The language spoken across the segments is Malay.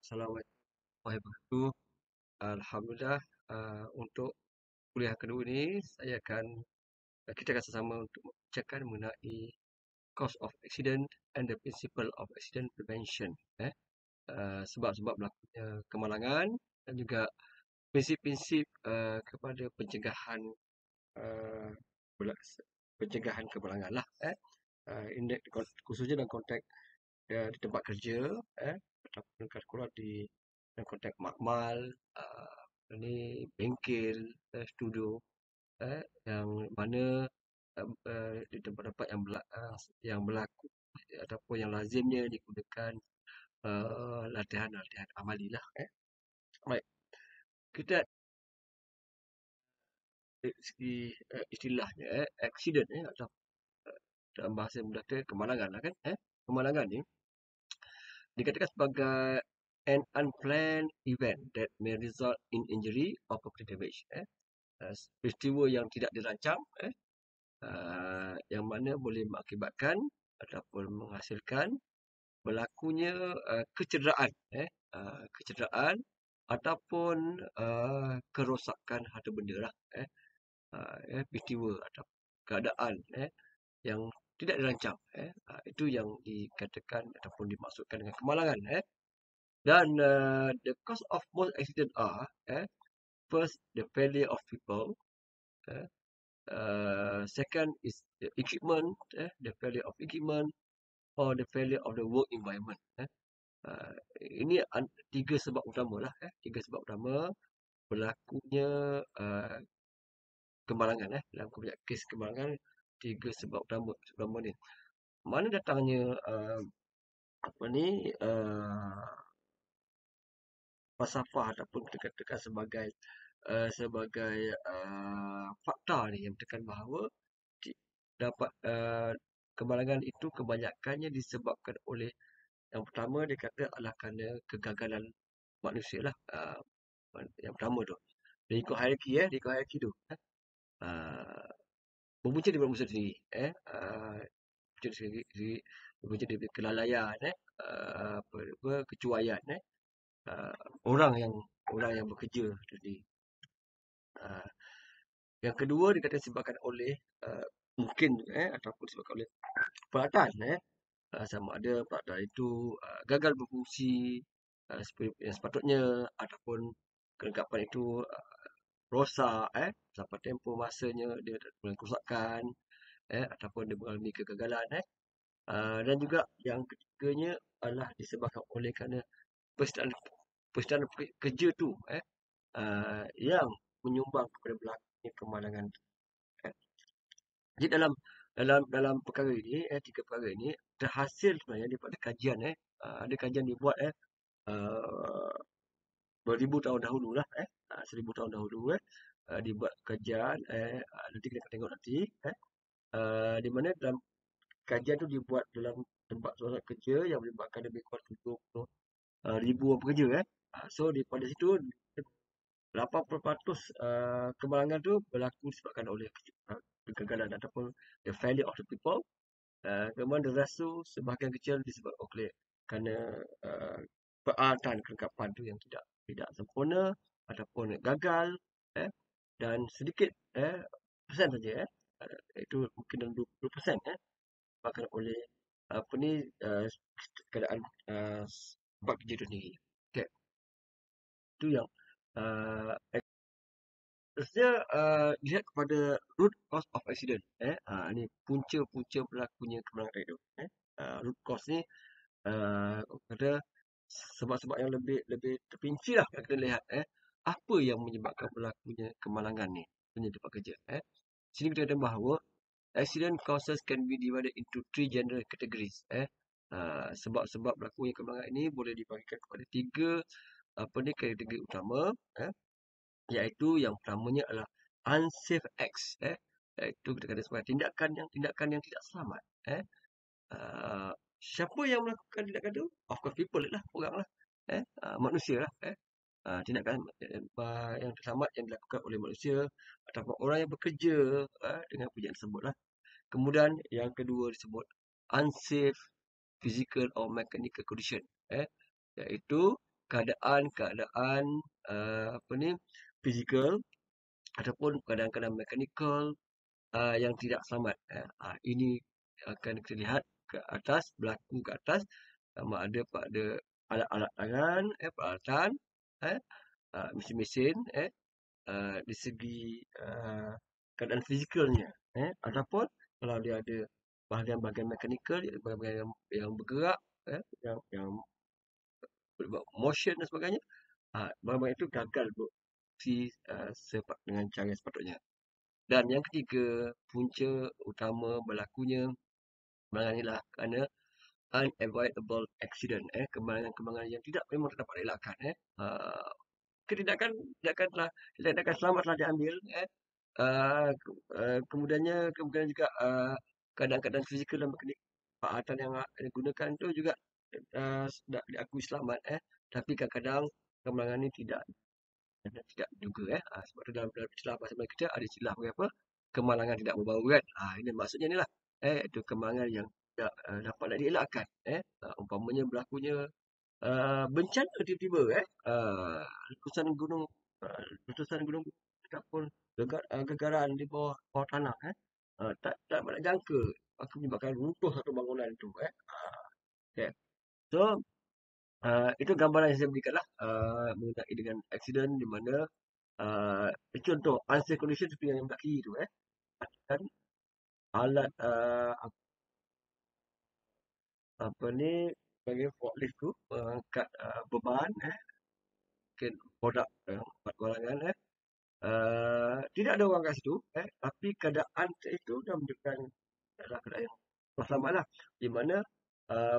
Assalamualaikum warahmatullahi wabarakatuh. Alhamdulillah, untuk kuliah kedua ni kita akan sama untuk membicarakan mengenai cause of accident and the principle of accident prevention. Sebab-sebab berlakunya kemalangan dan juga prinsip-prinsip kepada pencegahan uh, bela- pencegahan kemalangan lah. Khususnya dalam konteks di tempat kerja, ataupun dekat sekolah dalam konteks makmal, bengkel, studio, yang mana di tempat-tempat yang berlaku ataupun yang lazimnya digunakan latihan-latihan amali lah. Baik, kita dari segi istilahnya accident atau dalam bahasa mudah tu kemalangan lah kan. Kemalangan ni dikatakan sebagai an unplanned event that may result in injury or property damage. Peristiwa yang tidak dirancang, yang mana boleh mengakibatkan ataupun menghasilkan berlakunya kecederaan, kecederaan ataupun kerosakan harta benda lah. Peristiwa atau keadaan yang tidak dirancang. Itu yang dikatakan ataupun dimaksudkan dengan kemalangan. Dan the cause of most accident are first the failure of people, second is the equipment, the failure of equipment or the failure of the work environment. Ini tiga sebab utama lah. Tiga sebab utama berlakunya kemalangan. Dalam kebanyakan kes kemalangan, tiga sebab utama ni. Mana datangnya falsafah ataupun kita katakan sebagai fakta ni yang menyatakan bahawa dapat kemalangan itu kebanyakannya disebabkan oleh yang pertama dia kata adalah kerana kegagalan manusia lah. Yang pertama tu dia ikut hierarki tu berpunca daripada manusia sendiri, berpunca daripada kelalaian, kecuaian, orang yang bekerja tadi. Yang kedua dikatakan disebabkan oleh mungkin ataupun disebabkan oleh peralatan, sama ada peralatan itu gagal berfungsi seperti yang sepatutnya ataupun kelengkapan itu rosak sampai tempoh masanya dia mengalami kerosakan ataupun dia mengalami kegagalan. Dan juga yang ketiganya adalah disebabkan oleh kerana persediaan kerja tu yang menyumbang kepada berlakunya kemalangan. Jadi dalam perkara ini, tiga perkara ini terhasil sebenarnya daripada kajian. Ada kajian dibuat beribu tahun dahulu lah, 1000 tahun dahulu dibuat kajian, nanti kita akan tengok nanti, di mana dalam kajian tu dibuat dalam tempat tempat kerja yang melibatkan lebih kurang 70 ribu orang pekerja. So daripada situ 80% kemalangan tu berlaku disebabkan oleh kegagalan ataupun the failure of the people. Kemudian the rest tu sebahagian kecil disebabkan oleh kerana peralatan kelengkapan tu yang tidak sempurna ataupun gagal, dan sedikit persen saja, itu mungkin dalam 20% disebabkan oleh keadaan tempat kerja itu sendiri. Okay. Itu yang terusnya lihat kepada root cause of accident. Ini punca-punca berlakunya kemalangan itu. Root cause ni ada sebab-sebab yang lebih terperinci lah yang kita lihat. Apa yang menyebabkan berlakunya kemalangan ni di tempat kerja. Sini kita kata bahawa accident causes can be divided into three general categories. Sebab-sebab berlakunya kemalangan ini boleh dibagikan kepada tiga kategori utama. Iaitu yang pertamanya adalah unsafe acts. Itu kita kata sebagai tindakan yang tidak selamat. Siapa yang melakukan tindakan itu? Of course people lah, orang lah. Manusia lah. Tindakan yang selamat yang dilakukan oleh manusia ataupun orang yang bekerja dengan pekerjaan tersebut lah. Kemudian yang kedua disebut unsafe physical or mechanical condition. Iaitu keadaan apa ni, fizikal ataupun keadaan-keadaan mekanikal yang tidak selamat. Ini akan kita lihat ke atas, berlaku ke atas, sama ada pada alat-alat tangan, peralatan, eh, mesin-mesin, di segi keadaan fizikalnya, ataupun kalau dia ada bahagian-bahagian mekanikal, bahagian yang bergerak, yang berbuat motion dan sebagainya, barang-barang itu gagal beroperasi dengan cara yang sepatutnya. Dan yang ketiga, punca utama berlakunya kemalangan inilah kerana unavoidable accident, kemalangan-kemalangan yang memang tak dapat dielakkan, ketindakan tindakan selamat telah diambil, kemudiannya juga keadaan-keadaan fizikal dan mekanik peralatan yang digunakan itu juga sudah diakui selamat, tapi kadang-kadang kemalangan ini tidak juga, sebab tu dalam istilah bahasa Melayu kita ada istilah apa, kemalangan tidak berbau kan. Ini maksudnya inilah, itu kemalangan yang tidak dapat dielakkan, umpamanya berlakunya bencana tiba-tiba, letusan gunung, letusan gunung ataupun gegaran di bawah tanah, tak dapat nak jangka akan menyebabkan runtuh satu bangunan itu, okey. So, itu gambaran yang saya berikanlah mengenai dengan aksiden di mana contoh unsafe condition seperti yang kat kiri tu, dan alat apa ni panggil forklift tu mengangkat beban, mungkin produk buat barangan, tidak ada orang kat situ, tapi keadaan itu dah menunjukkan dalam keadaan yang selamat lah, di mana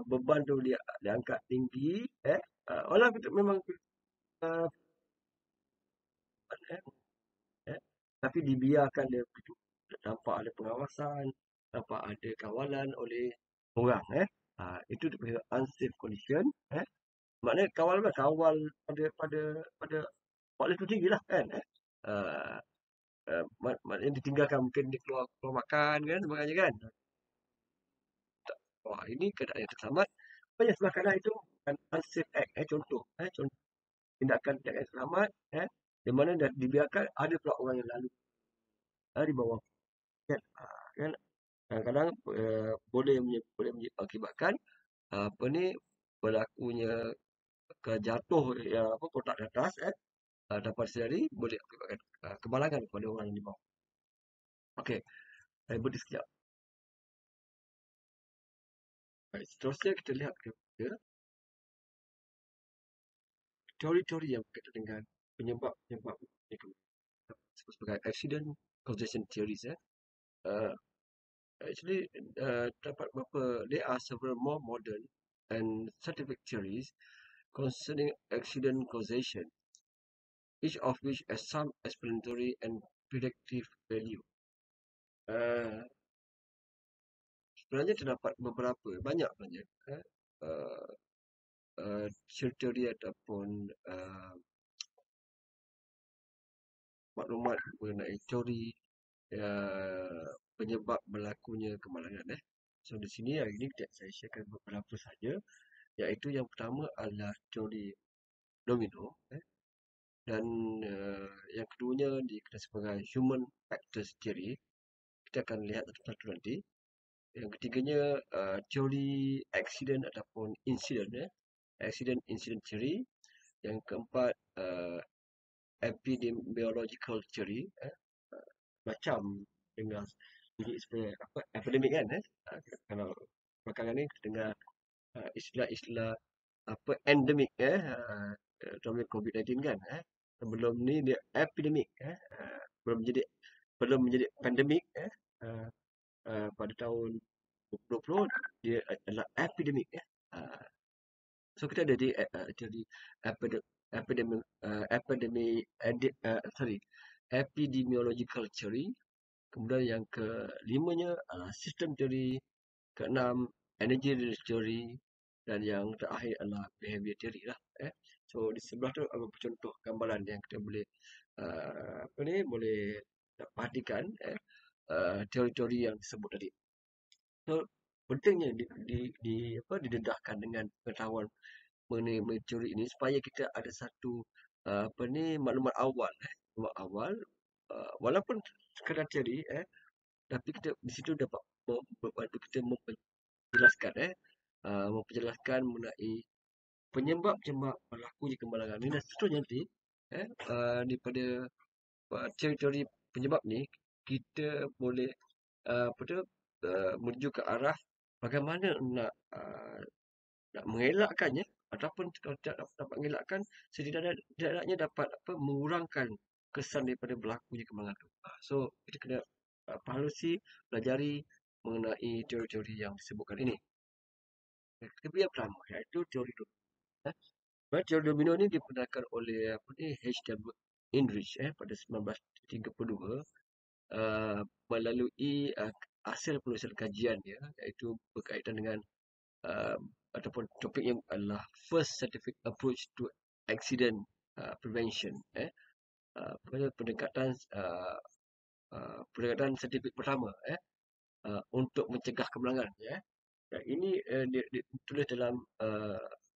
beban tu dia diangkat tinggi, walau kita memang uh, eh, tapi dibiarkan dia begitu, tanpa ada pengawasan, tanpa ada kawalan oleh orang, itu dipanggil unsafe condition, maknanya kawal pada forklift tu tinggilah kan, uh, maknanya ditinggalkan, mungkin dia keluar makan kan sebagainya kan. Wah, ini keadaan yang terselamat. Banyak sebelah kanan itu bukan unsafe act, contoh tindakan yang selamat, di mana dah dibiarkan ada pula orang yang lalu di bawah kan. Kan kadang-kadang boleh mengakibatkan apa ni, berlakunya jatuh kotak di atas, dapat sedari boleh akibatkan kemalangan kepada orang yang di bawah. Okey, saya berhenti sekejap. Baik, seterusnya kita lihat kepada teori-teori yang berkaitan dengan penyebab-penyebab sebagai accident causation theories. Uh, Actually, terdapat beberapa, there are several more modern and scientific theories concerning accident causation, each of which has some explanatory and predictive value. Sebenarnya terdapat banyak sebenarnya, teori ataupun maklumat mengenai teori penyebab berlakunya kemalangan. So di sini hari ini saya sharekan beberapa saja, iaitu yang pertama adalah teori domino, dan yang keduanya dikenal sebagai human factors theory. Kita akan lihat satu-satu nanti. Yang ketiganya teori accident ataupun incident, accident incident theory. Yang keempat epidemiological theory, macam dengar bunyi sebenarnya apa, epidemic kan, kalau belakangan ni kita dengar istilah-istilah apa, endemik, contohnya COVID-19 kan, sebelum ni dia epidemic, belum menjadi pandemik, pada tahun 2020 dia adalah epidemic, so kita ada jadi epidemiological theory. Kemudian yang kelimanya adalah system theory, keenam energy theory, dan yang terakhir adalah behavior theory lah. So di sebelah tu ada contoh gambaran yang kita boleh boleh perhatikan teori-teori yang disebut tadi. So pentingnya didedahkan dengan pengetahuan mengenai mencuri ini supaya kita ada satu maklumat awal, maklumat awal, walaupun sekadar teori, tapi kita di situ dapat membantu kita memperjelaskan, memperjelaskan mengenai penyebab-penyebab berlakunya kemalangan ini, dan seterusnya nanti, daripada teori-teori penyebab ni kita boleh apa tu menuju ke arah bagaimana nak mengelakkannya, ataupun kalau tidak dapat mengelakkan, setidaknya dapat mengurangkan kesan daripada berlakunya kemalangan itu. So kita kena pahalusi, pelajari mengenai teori-teori yang disebutkan ini. Teori yang pertama iaitu teori domino. Teori domino ni dibenarkan oleh H.W. Inrich pada 1932 melalui hasil penulisan kajian dia, iaitu berkaitan dengan ataupun topik yang adalah first scientific approach to accident prevention, pendekatan saintifik pertama untuk mencegah kemalangan. Dan ini ditulis dalam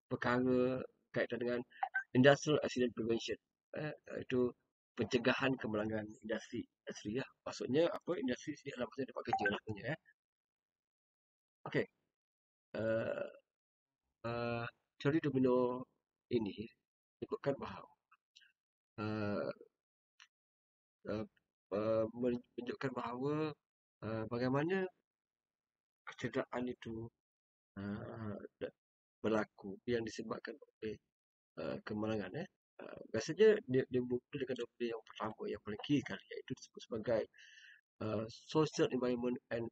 perkara berkaitan dengan industrial accident prevention, iaitu pencegahan kemalangan industri ya. Maksudnya apa? Industri sini adalah maksudnya tempat kerja lah punya. Okey. Teori domino ini menyebutkan bahawa menunjukkan bahawa bagaimana kecederaan itu berlaku yang disebabkan oleh kemalangan. Biasanya dia mula dengan domino yang pertama, yang paling key sekali, iaitu disebut sebagai social environment and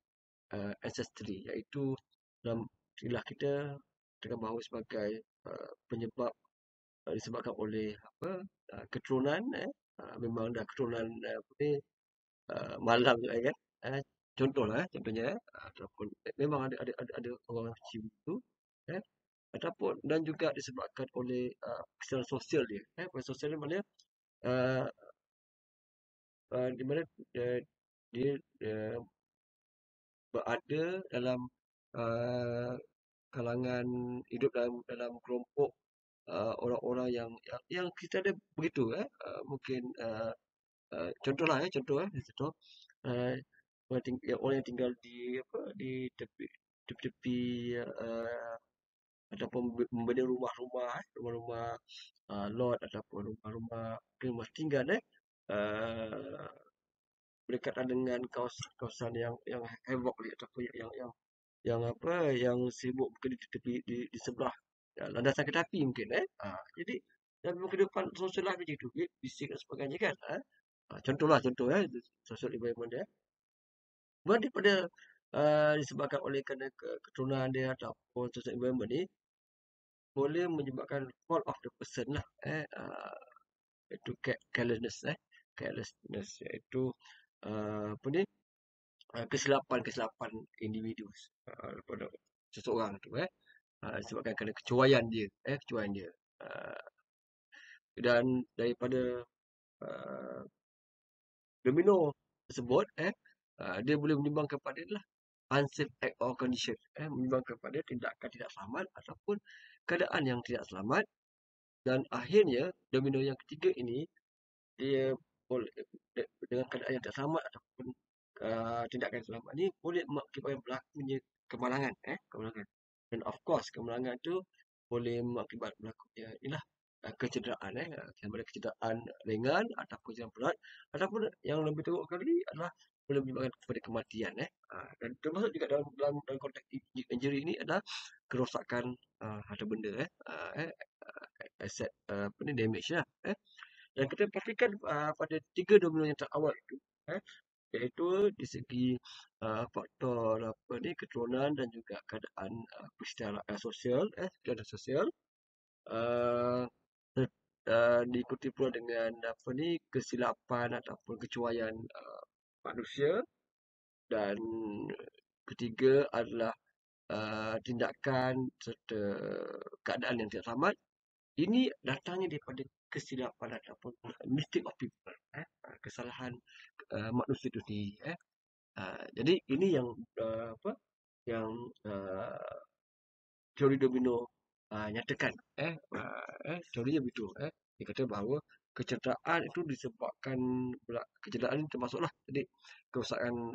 ancestry, iaitu dalam istilah kita dengan bahawa sebagai penyebab disebabkan oleh keturunan, memang dah keturunan malam kan. Contohnya ataupun memang ada orang cium itu, ataupun dan juga disebabkan oleh kesedaran sosial dia. Sosial ni mana di mana dia berada dalam kalangan, hidup dalam kelompok orang-orang yang kita ada begitu, mungkin contoh orang yang tinggal di tepi ataupun membina rumah-rumah lot ataupun rumah tinggal berdekatan dengan kawasan yang havoc ataupun yang sibuk mungkin di tepi di sebelah landasan kereta api mungkin. Jadi dalam kehidupan sosial lah macam itu, bising dan sebagainya kan. Contoh social environment dia. Daripada disebabkan oleh kerana keturunan dia ataupun social environment ni boleh menyebabkan fall of the person lah. Iaitu carelessness, iaitu kesilapan individu pada seseorang tu, disebabkan kerana kecuaian dia. Dan daripada domino tersebut, dia boleh menimbang kepada unsafe act or condition, menimbang kepada tindakan tidak selamat ataupun keadaan yang tidak selamat. Dan akhirnya domino yang ketiga ini, dia boleh dengan keadaan yang tak selamat ataupun tindakan yang selamat ni boleh mengakibatkan berlakunya kemalangan. Dan of course kemalangan tu boleh mengakibatkan berlakunya kecederaan, sama ada kecederaan ringan ataupun yang berat, ataupun yang lebih teruk kali adalah boleh menyebabkan kepada kematian. Dan termasuk juga dalam konteks injury ini adalah kerosakan harta benda, asset damage lah. Dan kita pastikan pada 3 domino yang terawal itu, iaitu di segi faktor keturunan dan juga keadaan persetaraan sosial, diikuti pula dengan kesilapan ataupun kecuaian manusia. Dan ketiga adalah tindakan serta keadaan yang tidak selamat. Ini datangnya daripada kesilapan ataupun mistake of people, kesalahan manusia itu sendiri. Jadi ini yang teori domino nyatakan teorinya begitu. Dia kata bahawa kecederaan itu disebabkan kecederaan ini termasuklah jadi kerosakan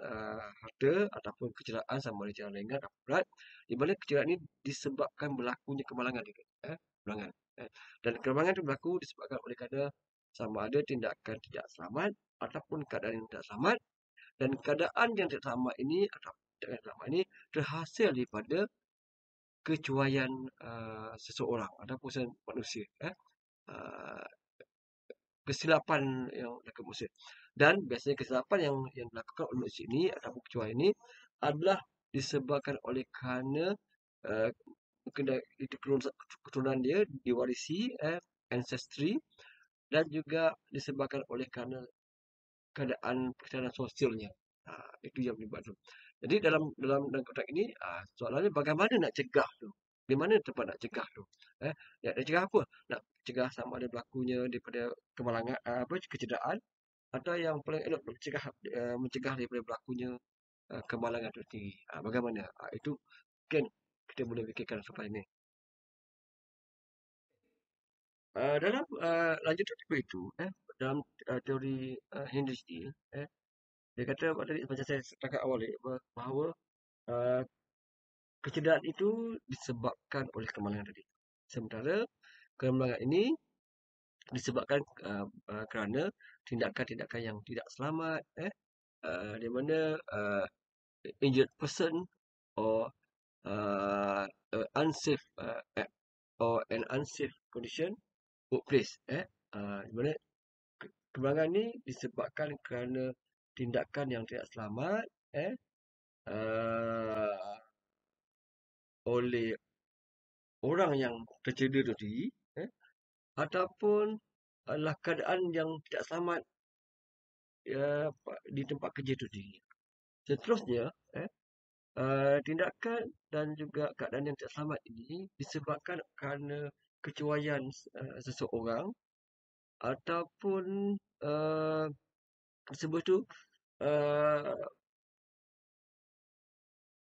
harta ataupun kecederaan sama ada secara ringan atau berat, di mana kecederaan ini disebabkan berlakunya kemalangan dia kata, kemalangan. Dan kemalangan itu berlaku disebabkan oleh kerana sama ada tindakan tidak selamat ataupun keadaan yang tidak selamat, dan keadaan yang tidak selamat ini atau tindakan yang tidak selamat ini terhasil daripada kecuaian seseorang ataupun manusia, uh, kesilapan yang dilakukan manusia. Dan biasanya kesilapan yang dilakukan oleh manusia ini ataupun kecuaian ini adalah disebabkan oleh kerana uh, mungkin itu keturunan dia diwarisi, ancestry, dan juga disebabkan oleh kerana keadaan sosialnya. Itu yang menyebabkan. Jadi dalam konteks ini, soalannya bagaimana nak cegah tu? Di mana tempat nak cegah tu? Nak cegah apa? Nak cegah sama ada berlakunya daripada kemalangan, kecederaan, atau yang paling elok mencegah daripada berlakunya kemalangan itu sendiri. Bagaimana? Itu mungkin kita boleh fikirkan sampai ini. Dalam lanjutan daripada itu, dalam teori Hindus ni, dia kata tadi macam saya cakap awal ni bahawa uh, kecederaan itu disebabkan oleh kemalangan tadi. Sementara kemalangan ini disebabkan kerana tindakan-tindakan yang tidak selamat, di mana injured person or unsafe or an unsafe condition workplace. Di mana kemalangan ini disebabkan kerana tindakan yang tidak selamat, uh, oleh orang yang tercedera itu tadi, ataupun adalah keadaan yang tidak selamat di tempat kerja itu tadi. Seterusnya, tindakan dan juga keadaan yang tidak selamat ini disebabkan kerana kecuaian seseorang ataupun sebut tu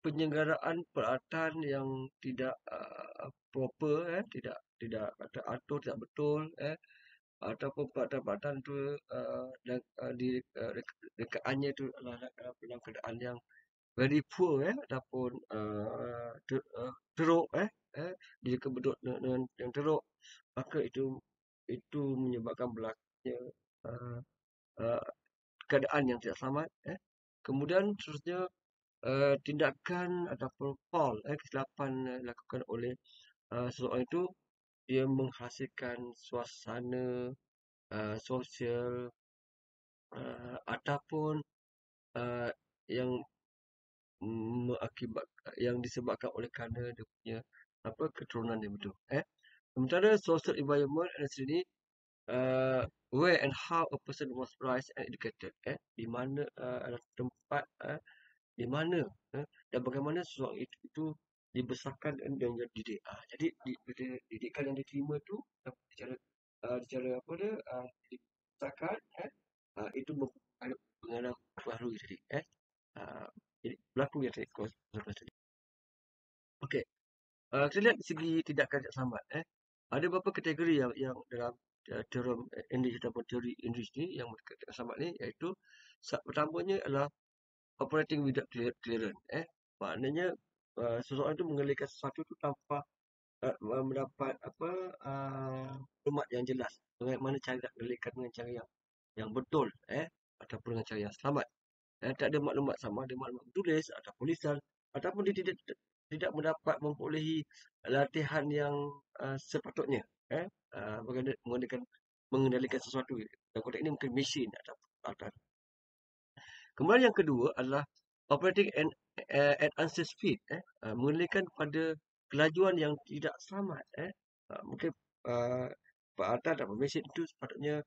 penyelenggaraan peralatan yang tidak proper, tidak teratur, tidak betul, ataupun peralatan-peralatan tu rekaannya tu adalah dalam keadaan yang very poor, ataupun teruk, dia kebedut dengan yang teruk, maka itu menyebabkan berlakunya uh, uh, keadaan yang tidak selamat. Kemudian seterusnya tindakan ataupun fault, kesilapan dilakukan oleh seseorang itu, dia menghasilkan suasana sosial ataupun yang yang disebabkan oleh kerana dia punya keturunan dia betul. Sementara social environment ada sini where and how a person was raised and educated. Di mana adalah tempat di mana dan bagaimana seseorang itu dibesarkan dan dididik. Jadi didikan yang diterima tu secara apa dia dibesarkan, itu mengenal baru tadi. Jadi berlaku yang tadi tadi. Okey. Kita lihat segi tindakan tidak selamat. Ada beberapa kategori yang dalam teori English ataupun teori English ni yang tidak selamat ni, iaitu pertamanya adalah operating without clearance. Maknanya seseorang itu mengelakkan sesuatu itu tanpa mendapat maklumat yang jelas bagaimana cara nak mengelakkan dengan cara yang betul, ataupun dengan cara yang selamat. Tak ada maklumat sama ada maklumat tulis ataupun lisan, ataupun dia tidak mendapat memperolehi latihan yang sepatutnya, mengendalikan sesuatu. Dalam konteks ini mungkin mesin ataupun peralatan. Kemudian yang kedua adalah operating at unsafe speed, mengendalikan pada kelajuan yang tidak selamat. Mungkin peralatan atau mesin itu sepatutnya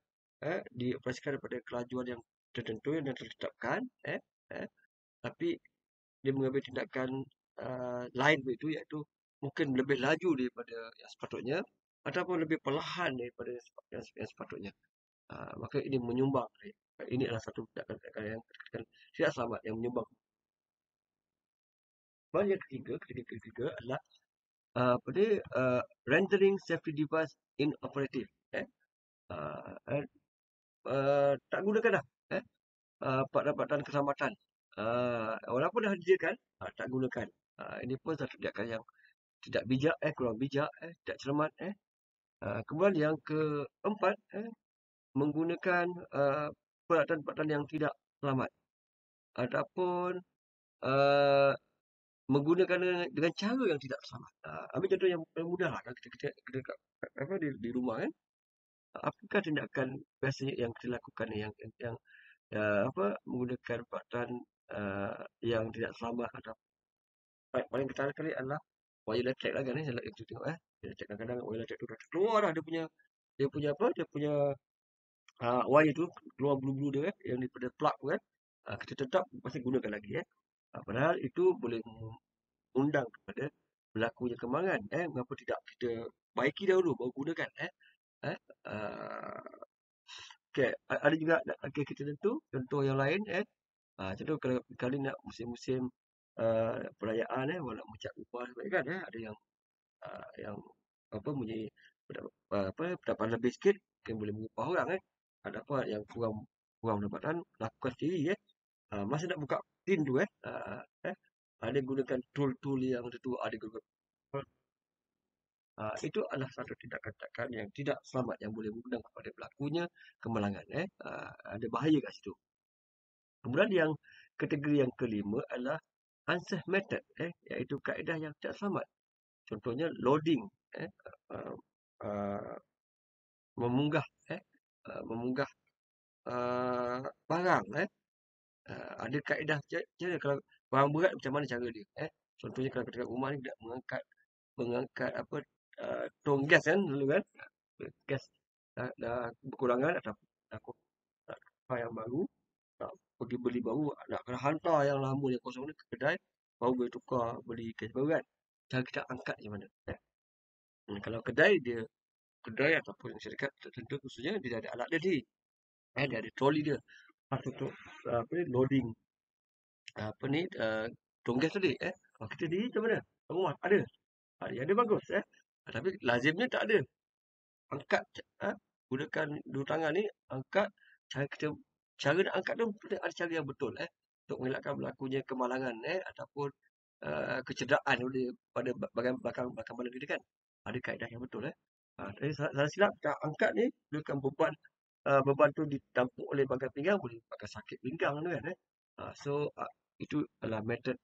dioperasikan pada kelajuan yang tertentu yang ditetapkan, tapi dia mengambil tindakan lain begitu, iaitu mungkin lebih laju daripada yang sepatutnya ataupun lebih perlahan daripada yang sepatutnya. Maka ini menyumbang. Ini adalah satu tindakan yang tidak selamat yang menyumbang. Kemudian yang ketiga adalah apa ni, rendering safety device inoperative. Eh, uh, eh, tak gunakan dah. Eh, Pakatan keselamatan. Walaupun dah disediakan, tak gunakan. Ini pun satu tindakan yang tidak bijak, kurang bijak, tidak cermat. Kemudian yang keempat, menggunakan peralatan-peralatan yang tidak selamat ataupun uh, menggunakan dengan cara yang tidak selamat. Ambil contoh yang paling mudah lah. Kita apa, di rumah kan. Apakah tindakan biasanya yang kita lakukan yang apa, menggunakan peralatan yang tidak selamat atau paling ketara kali adalah wire elektrik lah kan, yang kita tengok wire elektrik kadang-kadang wire elektrik tu dah keluar dah dia punya apa, dia punya wire tu keluar bulu-bulu dia yang daripada plug tu kan. Kita tetap masih gunakan lagi padahal itu boleh mengundang kepada berlakunya kemalangan. Mengapa tidak kita baiki dahulu baru gunakan. eh uh, Okay. Ada juga okay, kita contoh yang lain. Contoh kalau kali nak musim-musim perayaan, nak mencat upah kan, ada yang apa punya apa pendapatan lebih sikit mungkin boleh mengupah orang ada apa yang kurang kurang pendapatan lakukan sendiri masa nak buka tin tu ada gunakan tool-tool yang tentu ada gunakan itu adalah satu tindakan-tindakan yang tidak selamat yang boleh mengundang kepada berlakunya kemalangan ada bahaya kat situ. Kemudian yang kategori yang kelima adalah unsafe method iaitu kaedah yang tidak selamat. Contohnya loading uh, uh, memunggah memunggah barang ada kaedah cara kalau barang berat macam mana cara dia contohnya kalau kat rumah ni tidak mengangkat apa tong gas kan dulu kan gas dah berkurangan atau takut nak tukar yang baru nak pergi beli baru nak kena hantar yang lama yang kosong ni ke kedai baru boleh tukar beli gas baru kan cara kita angkat macam mana kalau kedai ataupun syarikat tertentu khususnya dia ada alat dia sendiri dia ada troli dia pas untuk apa ni loading apa ni tonggas tadi kita diri macam mana rumah ada yang dia bagus tapi lazimnya tak ada angkat gunakan dua tangan ni angkat kita cara nak angkat tu ada cara yang betul untuk mengelakkan berlakunya kemalangan ataupun kecederaan pada bahagian belakang badan kita kan ada kaedah yang betul jadi salah silap kita angkat ni gunakan beban tu ditampuk oleh bahagian pinggang boleh pakai sakit pinggang tu kan so itu adalah method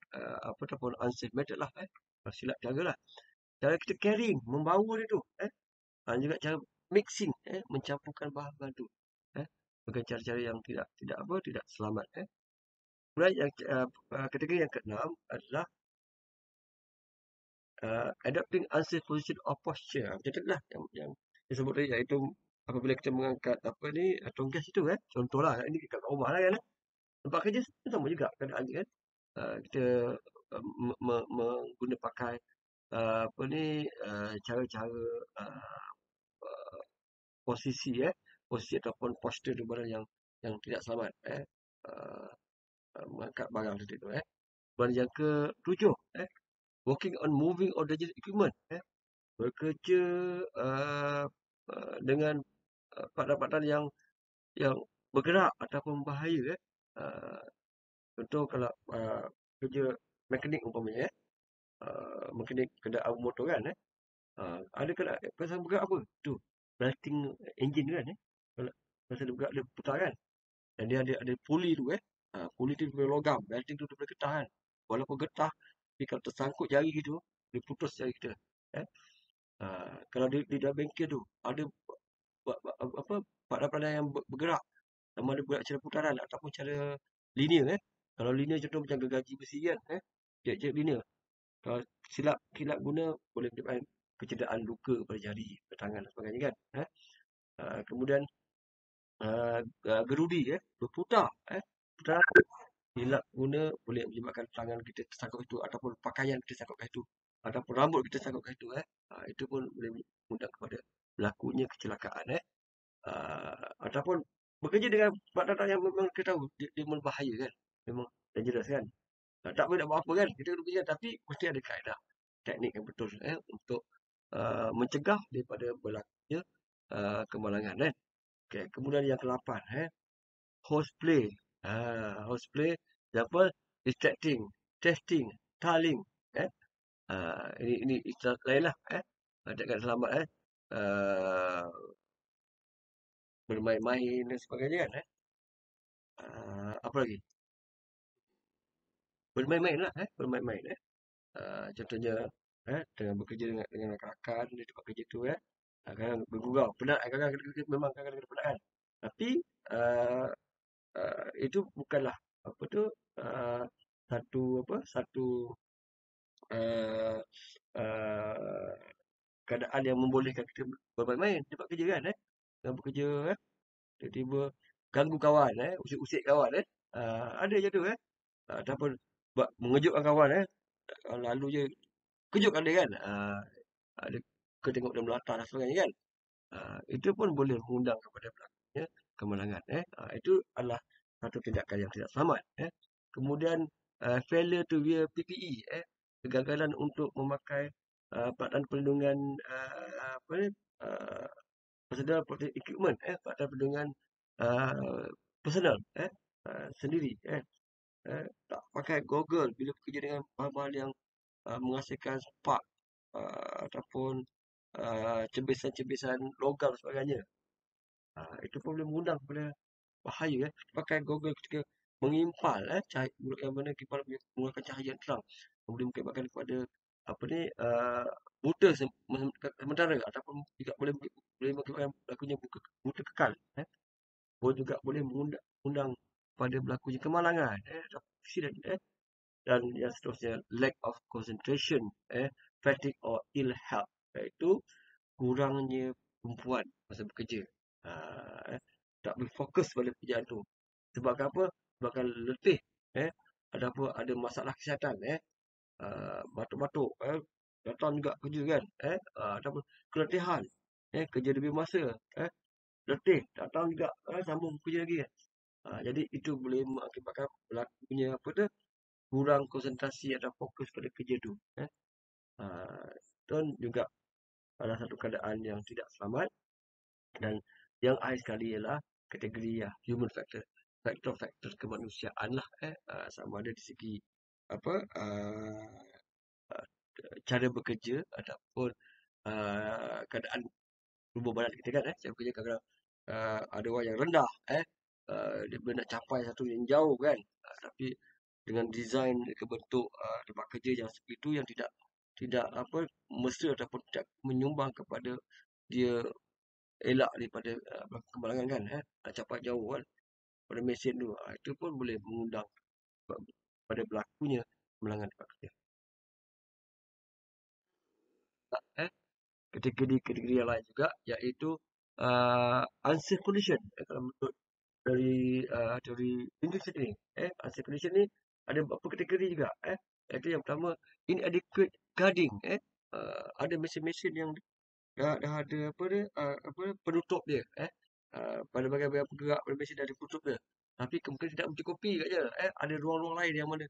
apa ataupun unsafe method lah silap cara lah cara kita carrying membawa dia tu juga cara mixing mencampurkan bahan-bahan tu dengan cara-cara yang tidak apa tidak selamat kemudian yang kategori yang keenam adalah adopting unsafe position or posture macam tu lah yang disebut tadi iaitu apabila kita mengangkat apa ni tonggas itu contohlah ini kat rumah lah kan tempat kerja sama juga keadaan kan kita menggunakan pakai apa ni cara-cara posisi posisi ataupun postur tu barang yang tidak selamat uh, mengangkat barang tadi tu dan yang ketujuh working on moving or dangerous equipment bekerja uh, dengan pakatan-pakatan yang bergerak ataupun berbahaya uh, contoh kalau kerja mekanik umpamanya mekanik kenderaan motor kan ada kena pasal bergerak apa tu belting engine kan kalau pasal dia bergerak dia putar kan dan dia ada puli tu puli tu boleh logam belting tu dia boleh getah kan walaupun getah tapi kalau tersangkut jari gitu dia putus jari kita eh kalau di dalam bengkel tu ada apa padan-padan yang bergerak sama ada bergerak cara putaran ataupun cara linear kalau linear contoh macam gergaji besi kan dia linear kalau silap guna boleh menyebabkan kecederaan luka pada jari, pada tangan dan sebagainya kan. Kemudian gerudi berputar putar silap guna boleh menyebabkan tangan kita tersangkut itu ataupun pakaian kita tersangkut itu ataupun rambut kita tersangkut itu itu pun boleh mengundang kepada berlakunya kecelakaan ataupun bekerja dengan badan yang memang kita tahu dia berbahaya kan memang dangerous kan tak boleh nak buat apa kan kita kena bekerja tapi mesti ada kaedah teknik yang betul untuk mencegah daripada berlakunya kemalangan. Okay. Kemudian yang ke-8, horseplay. Horseplay, example, distracting, testing, tiling. Eh. Ini istilah lain lah. Takkan selamat. Uh, Bermain-main dan sebagainya kan. Apa lagi? Bermain-main lah. Bermain-main. Contohnya dengan bekerja dengan rakan-rakan di tempat kerja tu kadang bergurau, penat, kadang memang kadang-kadang penat kan. Tapi uh, itu bukanlah apa tu uh, satu uh, uh, keadaan yang membolehkan kita bermain-main di tempat kerja kan. Dengan bekerja tiba-tiba ganggu kawan, usik-usik kawan ada je tu ataupun mengejutkan kawan lalu je kejutkan dia kan. Dia kau tengok dia melata dan sebagainya kan. Itu pun boleh mengundang kepada berlakunya kemalangan. Itu adalah satu tindakan yang tidak selamat. Kemudian failure to wear PPE, kegagalan untuk memakai peralatan perlindungan apa ni, personal protective equipment, peralatan perlindungan uh, personal sendiri. Tak pakai goggle bila bekerja dengan bahan-bahan yang menghasilkan spark ataupun cebisan-cebisan logam dan sebagainya. Itu pun boleh mengundang kepada bahaya pakai goggle ketika mengimpal cahaya yang mana kipas menggunakan cahaya yang terang. Kemudian mengakibatkan kepada apa ni buta sementara ataupun juga boleh mengakibatkan berlakunya buta kekal. Boleh juga boleh mengundang pada berlakunya kemalangan ataupun aksiden dan yang seterusnya lack of concentration, fatigue or ill health, iaitu kurangnya tumpuan masa bekerja. Tak berfokus pada pekerjaan tu. Sebab apa? Sebabkan letih. Ada apa? Ada masalah kesihatan. Batuk-batuk. Datang juga kerja kan. Ataupun keletihan. Kerja lebih masa. Letih. Datang juga. Sambung kerja lagi. Jadi itu boleh mengakibatkan berlakunya apa tu? Kurang konsentrasi atau fokus pada kerja tu. Dan juga adalah satu keadaan yang tidak selamat. Dan yang akhir sekali ialah kategori human factor. Faktor-faktor kemanusiaan lah. Sama ada di segi apa cara bekerja ataupun keadaan tubuh badan kita kan. Saya bekerja kadang-kadang ada orang yang rendah. Dia nak capai satu yang jauh kan. Tapi dengan desain kebentuk tempat kerja yang seperti itu yang tidak apa mesra ataupun tidak menyumbang kepada dia elak daripada kemalangan kan. Nak capai jauh kan pada mesin tu. Itu pun boleh mengundang pada berlakunya kemalangan tempat kerja. Kategori yang lain juga iaitu unsafe condition. Kalau menurut dari English sendiri. Unsafe condition ni ada beberapa kategori juga. Iaitu yang pertama inadequate guarding. Ada mesin-mesin yang dah ada penutup dia pada bahagian bergerak pada mesin dah ada penutup dia, tapi mungkin tidak mencukupi kat je ada ruang-ruang lain yang mana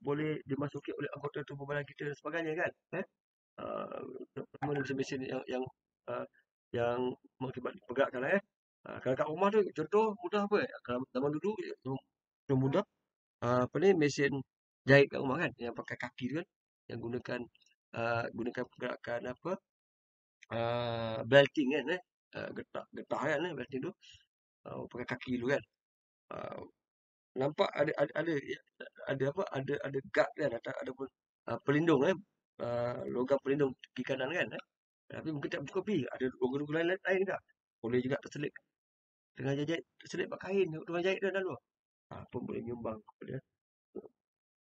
boleh dimasuki oleh anggota tubuh badan kita dan sebagainya kan terutama mesin-mesin uh, yang mengakibat pergerakan kalau kat rumah tu contoh mudah apa kalau zaman dulu yang mudah apa ni mesin jahit kat rumah kan yang pakai kaki tu kan yang gunakan pergerakan apa belting kan getah kan belting tu pakai kaki dulu kan uh, nampak ada apa ada guard kan ada pun pelindung logam pelindung kaki kanan kan tapi mungkin tak berkopi ada logo-logo lain tak boleh juga terselip tengah jahit terselip pakai kain tengah jahit tu lalu pun boleh menyumbang kepada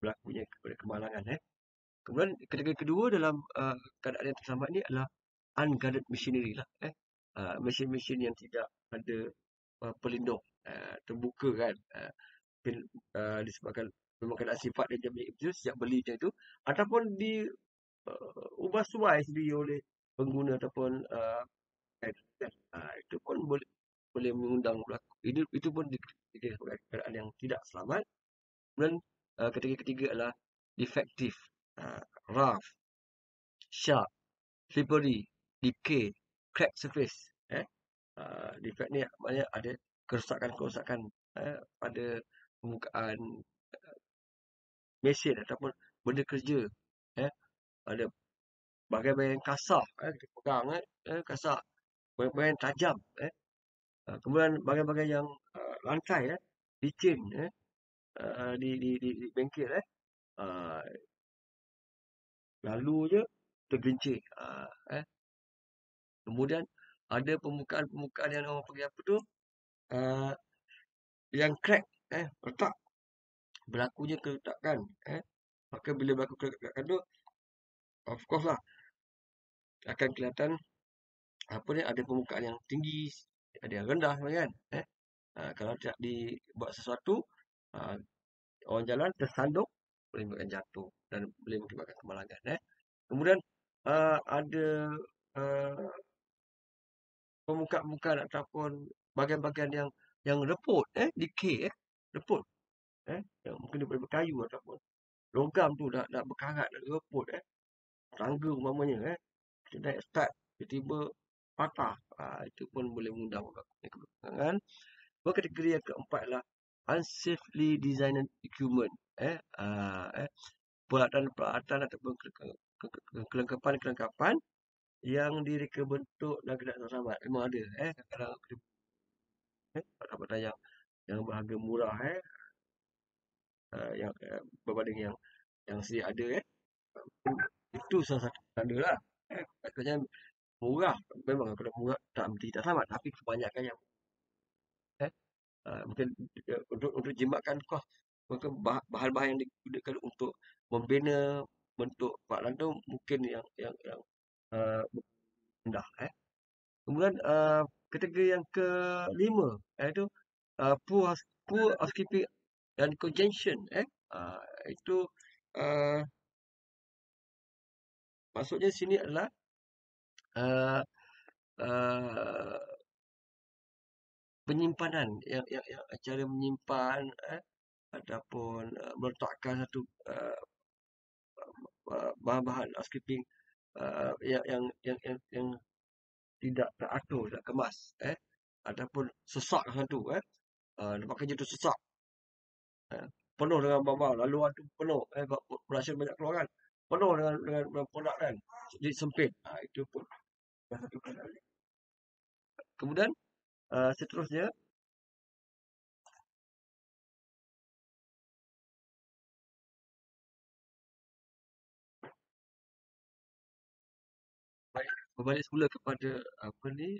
berlakunya kepada kemalangan kemudian kategori kedua dalam keadaan yang terselamat ni adalah unguarded machinery lah mesin-mesin yang tidak ada pelindung terbuka kan disebabkan memang keadaan sifat dia jadi itu sejak beli macam itu ataupun di ubah suai sendiri oleh pengguna ataupun itu pun boleh mengundang berlaku itu pun dikira sebagai keadaan yang tidak selamat. Kemudian kategori ketiga adalah defective rough sharp, slippery, decay, crack surface. Defect ni maknanya ada kerosakan-kerosakan pada permukaan mesin ataupun benda kerja. Ada bahagian-bahagian yang kasar, kita pegang kasar, bahagian-bahagian tajam. Kemudian bahagian-bahagian yang lantai, licin, di bengkel, uh, lalu je tergelincir. Kemudian ada permukaan-permukaan yang orang panggil apa tu, yang crack, retak, berlakunya keretakan. Maka bila berlaku keretakan tu, of course lah, akan kelihatan apa ni, ada permukaan yang tinggi, ada yang rendah kan. Kalau tidak dibuat sesuatu, orang jalan tersandung, boleh menyebabkan jatuh dan boleh mengakibatkan kemalangan. Kemudian ada permukaan-permukaan ataupun bahagian-bahagian yang reput, decay, reput. Yang mungkin daripada kayu ataupun logam tu dah berkarat, dah reput. Tangga umpamanya, kita naik start, tiba-tiba patah. Itu pun boleh mengundang kemalangan. Kategori yang keempat adalah unsafely designed equipment. Peralatan-peralatan ataupun kelengkapan-kelengkapan yang direka bentuk dan kena selamat. Memang ada. Kadang-kadang peralatan yang berharga murah, yang berbanding yang sedia ada. Itu salah satu tanda lah. Maksudnya murah. Memang kalau murah tak selamat. Tapi kebanyakan yang mungkin untuk jimatkan kos, maka bahan-bahan yang digunakan untuk membina bentuk peralatan tu mungkin yang rendah. Kemudian kategori yang kelima, iaitu poor housekeeping dan congestion. Itu maksudnya sini adalah uh, uh, penyimpanan yang cara menyimpan ataupun meletakkan satu bahan-bahan housekeeping yang tidak teratur, tidak kemas, ataupun sesak satu, tempat kerja tu sesak, penuh dengan barang, laluan tu penuh, production banyak keluar kan, penuh dengan produk kan, jadi sempit. Itu pun satu keadaan. Kemudian seterusnya, berbalik semula kepada apa ni,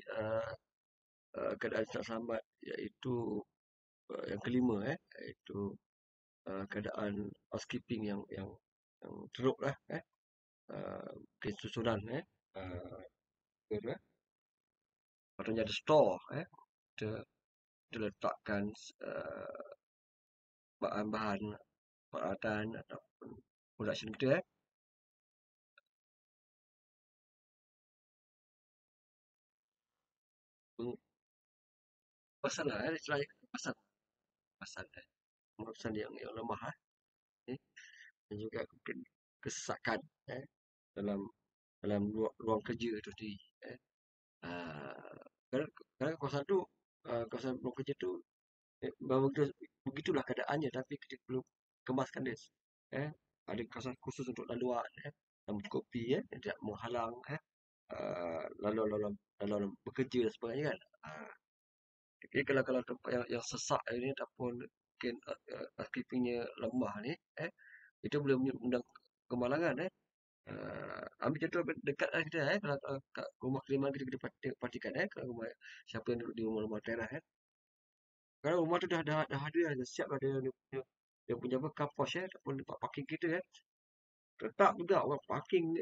keadaan tak selamat, iaitu yang kelima, iaitu keadaan housekeeping yang teruk lah, mungkin susunan, patutnya ada store, kita, kita letakkan bahan-bahan peralatan ataupun production kita. Pasal lah, istilahnya pasal pasal yang lemah, dan juga mungkin kesesakan dalam ruang kerja itu sendiri. Kadang kawasan tu, kawasan ruang kerja tu begitulah keadaannya, tapi kita perlu kemaskan dia. Ada kawasan khusus untuk laluan, yang mencukupi, yang tidak menghalang laluan bekerja dan sebagainya kan. Jadi kalau tempat yang sesak ini ataupun mungkin housekeepingnya lemah ni, itu boleh mengundang kemalangan. Ambil contoh dekat kita, kalau kat rumah kediaman kita perhatikan, kalau rumah siapa yang duduk di rumah-rumah teras, kalau rumah tu dah ada, dah siap ada dia punya apa, car wash, ataupun tempat parking kita, tetap juga orang parking